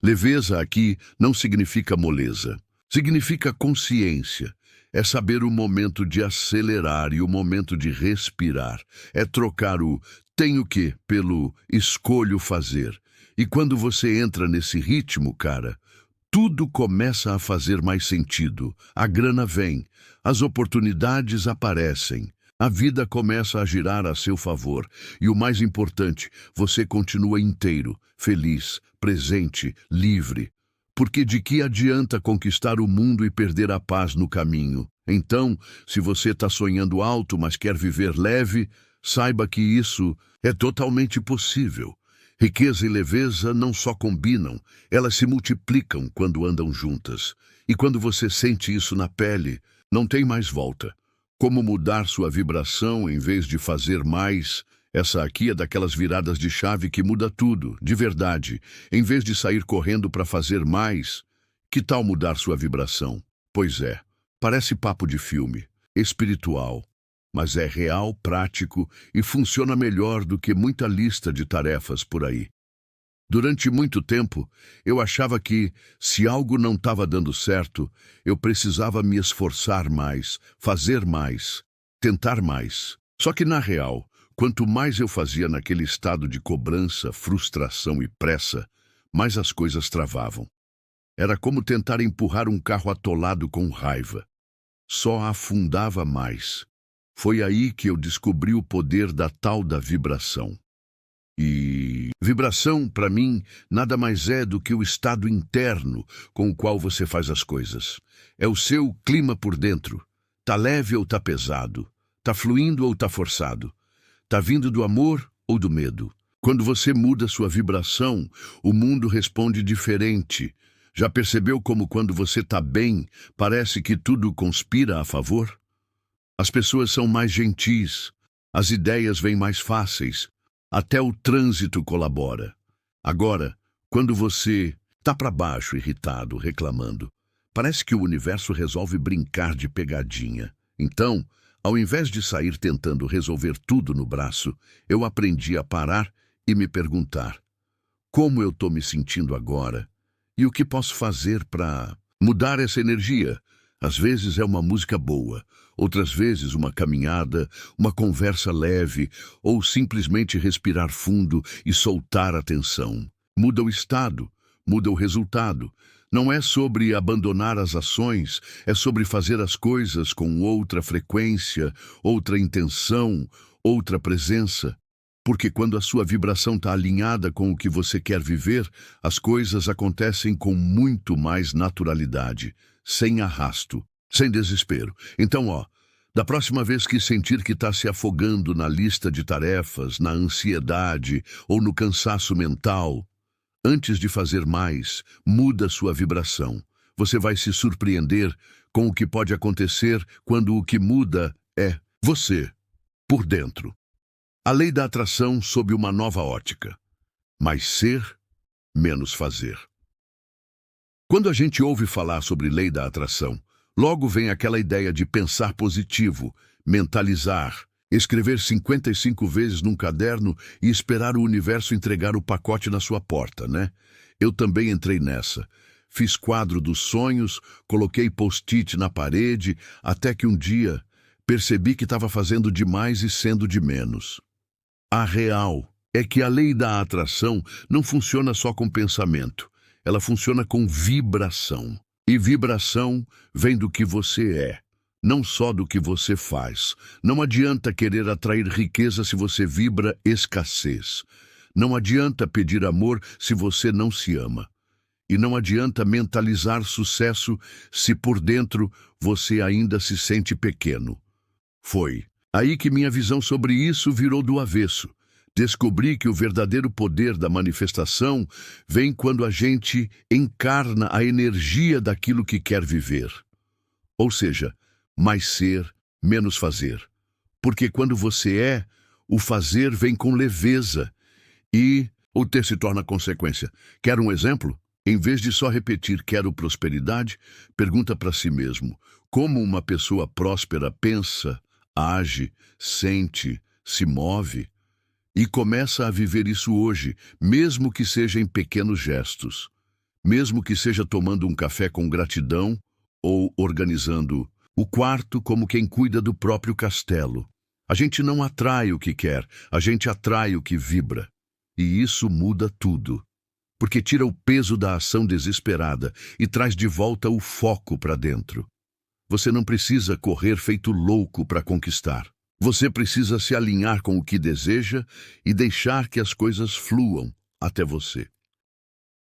Leveza aqui não significa moleza. Significa consciência. É saber o momento de acelerar e o momento de respirar. É trocar o tenho que pelo escolho fazer. E quando você entra nesse ritmo, cara, tudo começa a fazer mais sentido. A grana vem, as oportunidades aparecem, a vida começa a girar a seu favor. E o mais importante, você continua inteiro, feliz, presente, livre. Porque de que adianta conquistar o mundo e perder a paz no caminho? Então, se você está sonhando alto, mas quer viver leve, saiba que isso é totalmente possível. Riqueza e leveza não só combinam, elas se multiplicam quando andam juntas. E quando você sente isso na pele, não tem mais volta. Como mudar sua vibração em vez de fazer mais? Essa aqui é daquelas viradas de chave que muda tudo, de verdade. Em vez de sair correndo para fazer mais, que tal mudar sua vibração? Pois é, parece papo de filme, espiritual, mas é real, prático e funciona melhor do que muita lista de tarefas por aí. Durante muito tempo, eu achava que, se algo não estava dando certo, eu precisava me esforçar mais, fazer mais, tentar mais. Só que, na real, quanto mais eu fazia naquele estado de cobrança, frustração e pressa, mais as coisas travavam. Era como tentar empurrar um carro atolado com raiva. Só afundava mais. Foi aí que eu descobri o poder da tal da vibração. E vibração, para mim, nada mais é do que o estado interno com o qual você faz as coisas. É o seu clima por dentro. Tá leve ou tá pesado? Tá fluindo ou tá forçado? Tá vindo do amor ou do medo? Quando você muda sua vibração, o mundo responde diferente. Já percebeu como quando você tá bem, parece que tudo conspira a favor? As pessoas são mais gentis, as ideias vêm mais fáceis, até o trânsito colabora. Agora, quando você tá para baixo, irritado, reclamando, parece que o universo resolve brincar de pegadinha. Então, ao invés de sair tentando resolver tudo no braço, eu aprendi a parar e me perguntar: como eu estou me sentindo agora? E o que posso fazer para mudar essa energia? Às vezes é uma música boa, outras vezes uma caminhada, uma conversa leve, ou simplesmente respirar fundo e soltar a tensão. Muda o estado, muda o resultado. Não é sobre abandonar as ações, é sobre fazer as coisas com outra frequência, outra intenção, outra presença. Porque quando a sua vibração está alinhada com o que você quer viver, as coisas acontecem com muito mais naturalidade, sem arrasto, sem desespero. Então, Da próxima vez que sentir que está se afogando na lista de tarefas, na ansiedade ou no cansaço mental, antes de fazer mais, muda sua vibração. Você vai se surpreender com o que pode acontecer quando o que muda é você, por dentro. A lei da atração sob uma nova ótica. Mais ser, menos fazer. Quando a gente ouve falar sobre lei da atração, logo vem aquela ideia de pensar positivo, mentalizar, escrever 55 vezes num caderno e esperar o universo entregar o pacote na sua porta, né? Eu também entrei nessa. Fiz quadro dos sonhos, coloquei post-it na parede, até que um dia percebi que estava fazendo demais e sendo de menos. A real é que a lei da atração não funciona só com pensamento, ela funciona com vibração. E vibração vem do que você é, não só do que você faz. Não adianta querer atrair riqueza se você vibra escassez. Não adianta pedir amor se você não se ama. E não adianta mentalizar sucesso se por dentro você ainda se sente pequeno. Foi aí que minha visão sobre isso virou do avesso. Descobri que o verdadeiro poder da manifestação vem quando a gente encarna a energia daquilo que quer viver. Ou seja, mais ser, menos fazer. Porque quando você é, o fazer vem com leveza e o ter se torna consequência. Quer um exemplo? Em vez de só repetir quero prosperidade, pergunta para si mesmo como uma pessoa próspera pensa, age, sente, se move. E começa a viver isso hoje, mesmo que seja em pequenos gestos. Mesmo que seja tomando um café com gratidão ou organizando o quarto como quem cuida do próprio castelo. A gente não atrai o que quer, a gente atrai o que vibra. E isso muda tudo. Porque tira o peso da ação desesperada e traz de volta o foco para dentro. Você não precisa correr feito louco para conquistar. Você precisa se alinhar com o que deseja e deixar que as coisas fluam até você.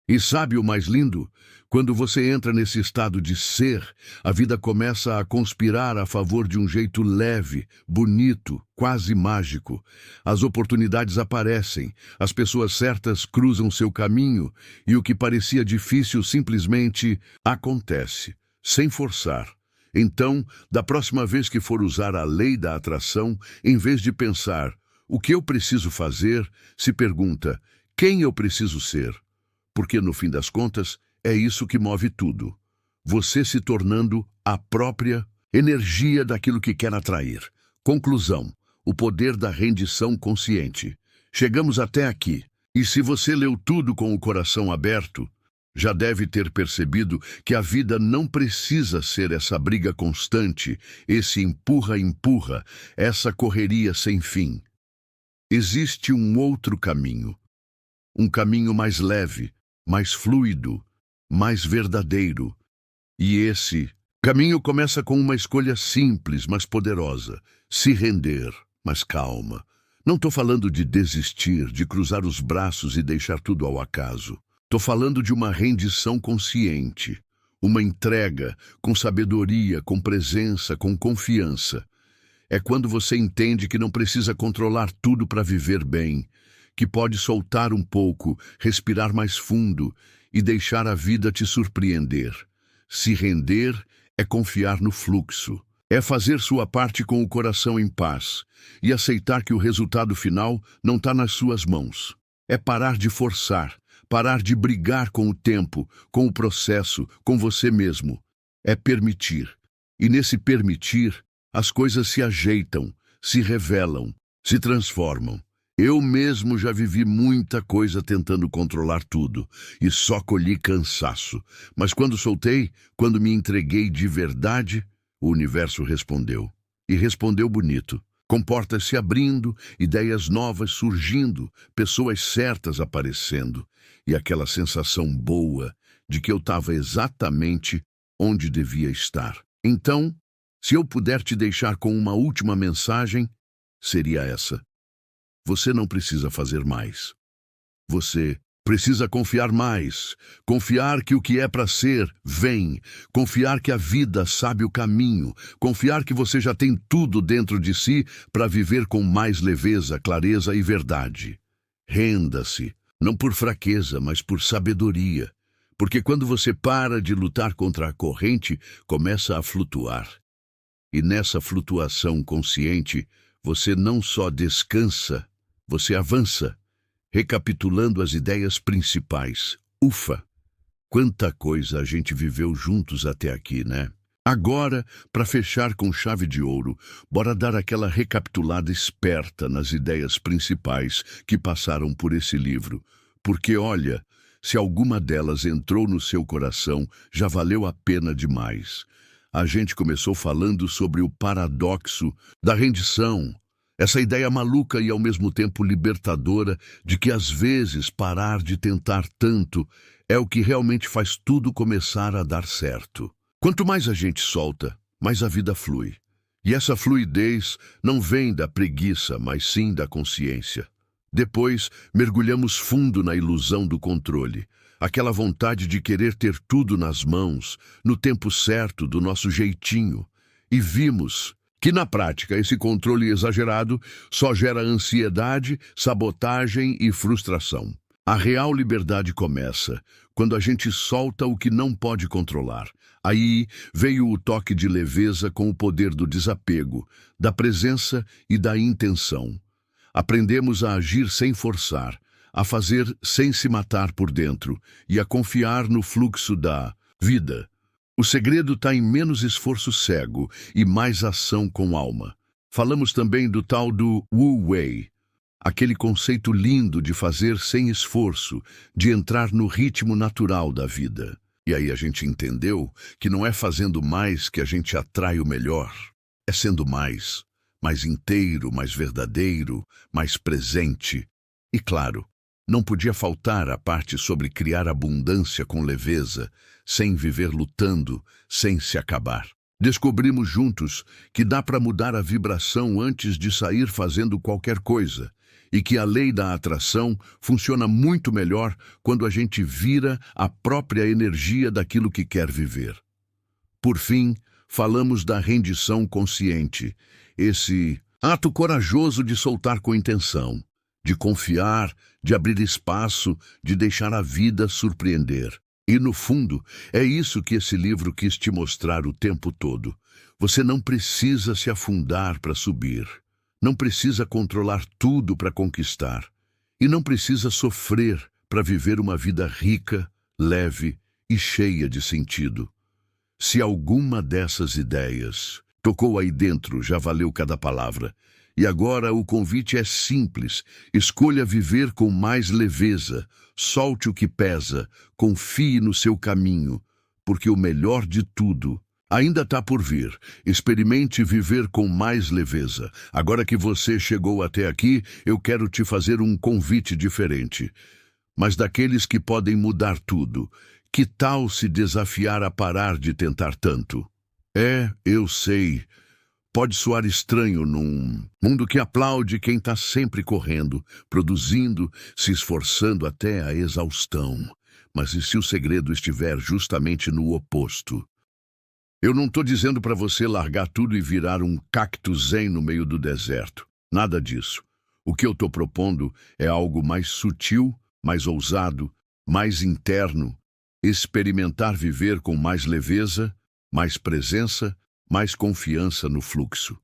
E sabe o mais lindo? Quando você entra nesse estado de ser, a vida começa a conspirar a favor de um jeito leve, bonito, quase mágico. As oportunidades aparecem, as pessoas certas cruzam seu caminho e o que parecia difícil simplesmente acontece, sem forçar. Então, da próxima vez que for usar a lei da atração, em vez de pensar o que eu preciso fazer, se pergunta quem eu preciso ser. Porque, no fim das contas, é isso que move tudo. Você se tornando a própria energia daquilo que quer atrair. Conclusão: o poder da rendição consciente. Chegamos até aqui. E se você leu tudo com o coração aberto, já deve ter percebido que a vida não precisa ser essa briga constante, esse empurra-empurra, essa correria sem fim. Existe um outro caminho. Um caminho mais leve, mais fluido, mais verdadeiro. E esse caminho começa com uma escolha simples, mas poderosa. Se render, mas calma. Não estou falando de desistir, de cruzar os braços e deixar tudo ao acaso. Estou falando de uma rendição consciente, uma entrega com sabedoria, com presença, com confiança. É quando você entende que não precisa controlar tudo para viver bem, que pode soltar um pouco, respirar mais fundo e deixar a vida te surpreender. Se render é confiar no fluxo, é fazer sua parte com o coração em paz e aceitar que o resultado final não está nas suas mãos. É parar de forçar, parar de brigar com o tempo, com o processo, com você mesmo. É permitir. E nesse permitir, as coisas se ajeitam, se revelam, se transformam. Eu mesmo já vivi muita coisa tentando controlar tudo e só colhi cansaço. Mas quando soltei, quando me entreguei de verdade, o universo respondeu. E respondeu bonito. Com portas se abrindo, ideias novas surgindo, pessoas certas aparecendo. E aquela sensação boa de que eu estava exatamente onde devia estar. Então, se eu puder te deixar com uma última mensagem, seria essa. Você não precisa fazer mais. Você Precisa confiar mais, confiar que o que é para ser vem, confiar que a vida sabe o caminho, confiar que você já tem tudo dentro de si para viver com mais leveza, clareza e verdade. Renda-se, não por fraqueza, mas por sabedoria, porque quando você para de lutar contra a corrente, começa a flutuar. E nessa flutuação consciente, você não só descansa, você avança. Recapitulando as ideias principais. Ufa! Quanta coisa a gente viveu juntos até aqui, né? Agora, para fechar com chave de ouro, bora dar aquela recapitulada esperta nas ideias principais que passaram por esse livro. Porque, olha, se alguma delas entrou no seu coração, já valeu a pena demais. A gente começou falando sobre o paradoxo da rendição. Essa ideia maluca e ao mesmo tempo libertadora de que às vezes parar de tentar tanto é o que realmente faz tudo começar a dar certo. Quanto mais a gente solta, mais a vida flui. E essa fluidez não vem da preguiça, mas sim da consciência. Depois, mergulhamos fundo na ilusão do controle. Aquela vontade de querer ter tudo nas mãos, no tempo certo, do nosso jeitinho. E vimos que, na prática, esse controle exagerado só gera ansiedade, sabotagem e frustração. A real liberdade começa quando a gente solta o que não pode controlar. Aí veio o toque de leveza com o poder do desapego, da presença e da intenção. Aprendemos a agir sem forçar, a fazer sem se matar por dentro e a confiar no fluxo da vida. O segredo está em menos esforço cego e mais ação com alma. Falamos também do tal do Wu Wei, aquele conceito lindo de fazer sem esforço, de entrar no ritmo natural da vida. E aí a gente entendeu que não é fazendo mais que a gente atrai o melhor. É sendo mais inteiro, mais verdadeiro, mais presente. E claro, não podia faltar a parte sobre criar abundância com leveza, sem viver lutando, sem se acabar. Descobrimos juntos que dá para mudar a vibração antes de sair fazendo qualquer coisa, e que a lei da atração funciona muito melhor quando a gente vira a própria energia daquilo que quer viver. Por fim, falamos da rendição consciente, esse ato corajoso de soltar com intenção, de confiar, de abrir espaço, de deixar a vida surpreender. E, no fundo, é isso que esse livro quis te mostrar o tempo todo. Você não precisa se afundar para subir. Não precisa controlar tudo para conquistar. E não precisa sofrer para viver uma vida rica, leve e cheia de sentido. Se alguma dessas ideias tocou aí dentro, já valeu cada palavra. E agora o convite é simples. Escolha viver com mais leveza. Solte o que pesa. Confie no seu caminho. Porque o melhor de tudo ainda está por vir. Experimente viver com mais leveza. Agora que você chegou até aqui, eu quero te fazer um convite diferente. Mas daqueles que podem mudar tudo. Que tal se desafiar a parar de tentar tanto? Eu sei. Pode soar estranho num mundo que aplaude quem está sempre correndo, produzindo, se esforçando até a exaustão. Mas e se o segredo estiver justamente no oposto? Eu não estou dizendo para você largar tudo e virar um cacto zen no meio do deserto. Nada disso. O que eu estou propondo é algo mais sutil, mais ousado, mais interno. Experimentar viver com mais leveza, mais presença, mais confiança no fluxo.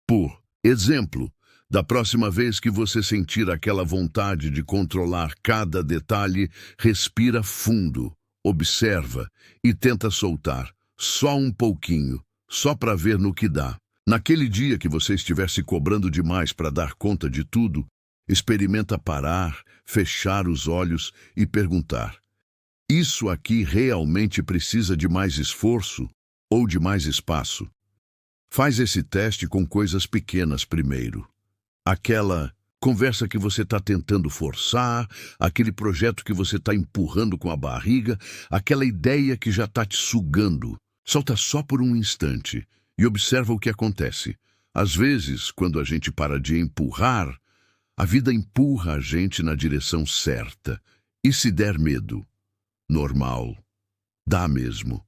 Por exemplo, da próxima vez que você sentir aquela vontade de controlar cada detalhe, respira fundo, observa e tenta soltar, só um pouquinho, só para ver no que dá. Naquele dia que você estiver se cobrando demais para dar conta de tudo, experimenta parar, fechar os olhos e perguntar: isso aqui realmente precisa de mais esforço? Ou de mais espaço? Faz esse teste com coisas pequenas primeiro. Aquela conversa que você está tentando forçar, aquele projeto que você está empurrando com a barriga, aquela ideia que já está te sugando. Solta só por um instante e observa o que acontece. Às vezes, quando a gente para de empurrar, a vida empurra a gente na direção certa. E se der medo? Normal. Dá mesmo.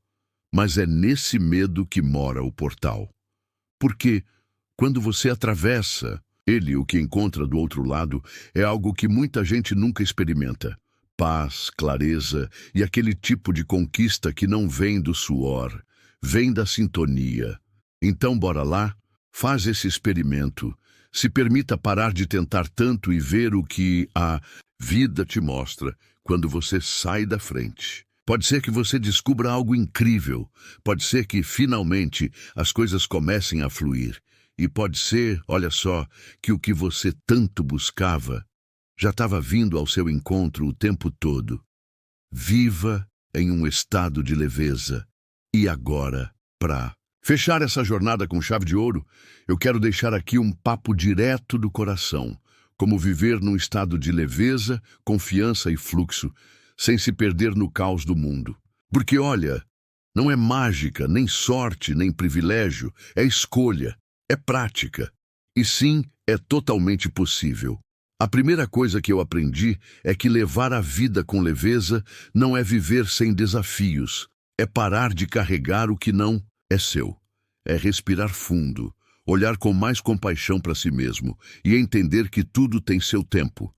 Mas é nesse medo que mora o portal. Porque, quando você atravessa, ele, o que encontra do outro lado, é algo que muita gente nunca experimenta. Paz, clareza e aquele tipo de conquista que não vem do suor, vem da sintonia. Então, bora lá? Faz esse experimento. Se permita parar de tentar tanto e ver o que a vida te mostra quando você sai da frente. Pode ser que você descubra algo incrível. Pode ser que, finalmente, as coisas comecem a fluir. E pode ser, olha só, que o que você tanto buscava já estava vindo ao seu encontro o tempo todo. Viva em um estado de leveza. E agora, para fechar essa jornada com chave de ouro, eu quero deixar aqui um papo direto do coração. Como viver num estado de leveza, confiança e fluxo, sem se perder no caos do mundo. Porque, olha, não é mágica, nem sorte, nem privilégio, é escolha, é prática. E sim, é totalmente possível. A primeira coisa que eu aprendi é que levar a vida com leveza não é viver sem desafios, é parar de carregar o que não é seu. É respirar fundo, olhar com mais compaixão para si mesmo e entender que tudo tem seu tempo.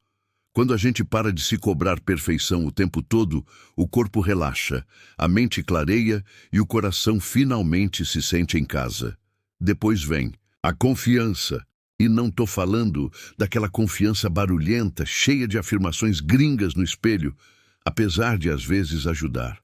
Quando a gente para de se cobrar perfeição o tempo todo, o corpo relaxa, a mente clareia e o coração finalmente se sente em casa. Depois vem a confiança. E não estou falando daquela confiança barulhenta, cheia de afirmações gringas no espelho, apesar de às vezes ajudar.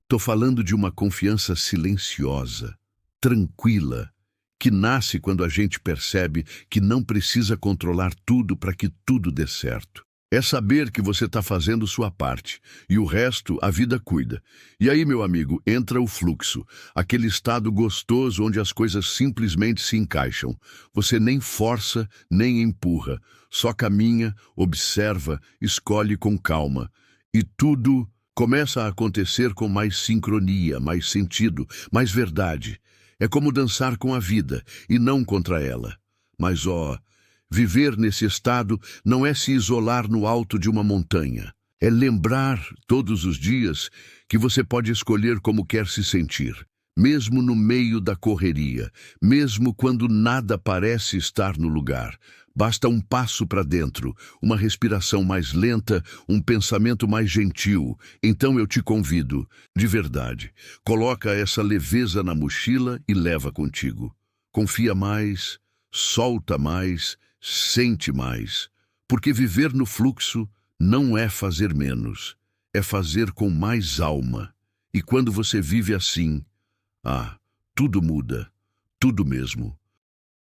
Estou falando de uma confiança silenciosa, tranquila, que nasce quando a gente percebe que não precisa controlar tudo para que tudo dê certo. É saber que você está fazendo sua parte, e o resto a vida cuida. E aí, meu amigo, entra o fluxo, aquele estado gostoso onde as coisas simplesmente se encaixam. Você nem força, nem empurra, só caminha, observa, escolhe com calma. E tudo começa a acontecer com mais sincronia, mais sentido, mais verdade. É como dançar com a vida, e não contra ela. Mas, viver nesse estado não é se isolar no alto de uma montanha. É lembrar, todos os dias, que você pode escolher como quer se sentir, mesmo no meio da correria, mesmo quando nada parece estar no lugar. Basta um passo para dentro, uma respiração mais lenta, um pensamento mais gentil. Então eu te convido, de verdade, coloca essa leveza na mochila e leva contigo. Confia mais, solta mais, sente mais, porque viver no fluxo não é fazer menos, é fazer com mais alma. E quando você vive assim, tudo muda, tudo mesmo.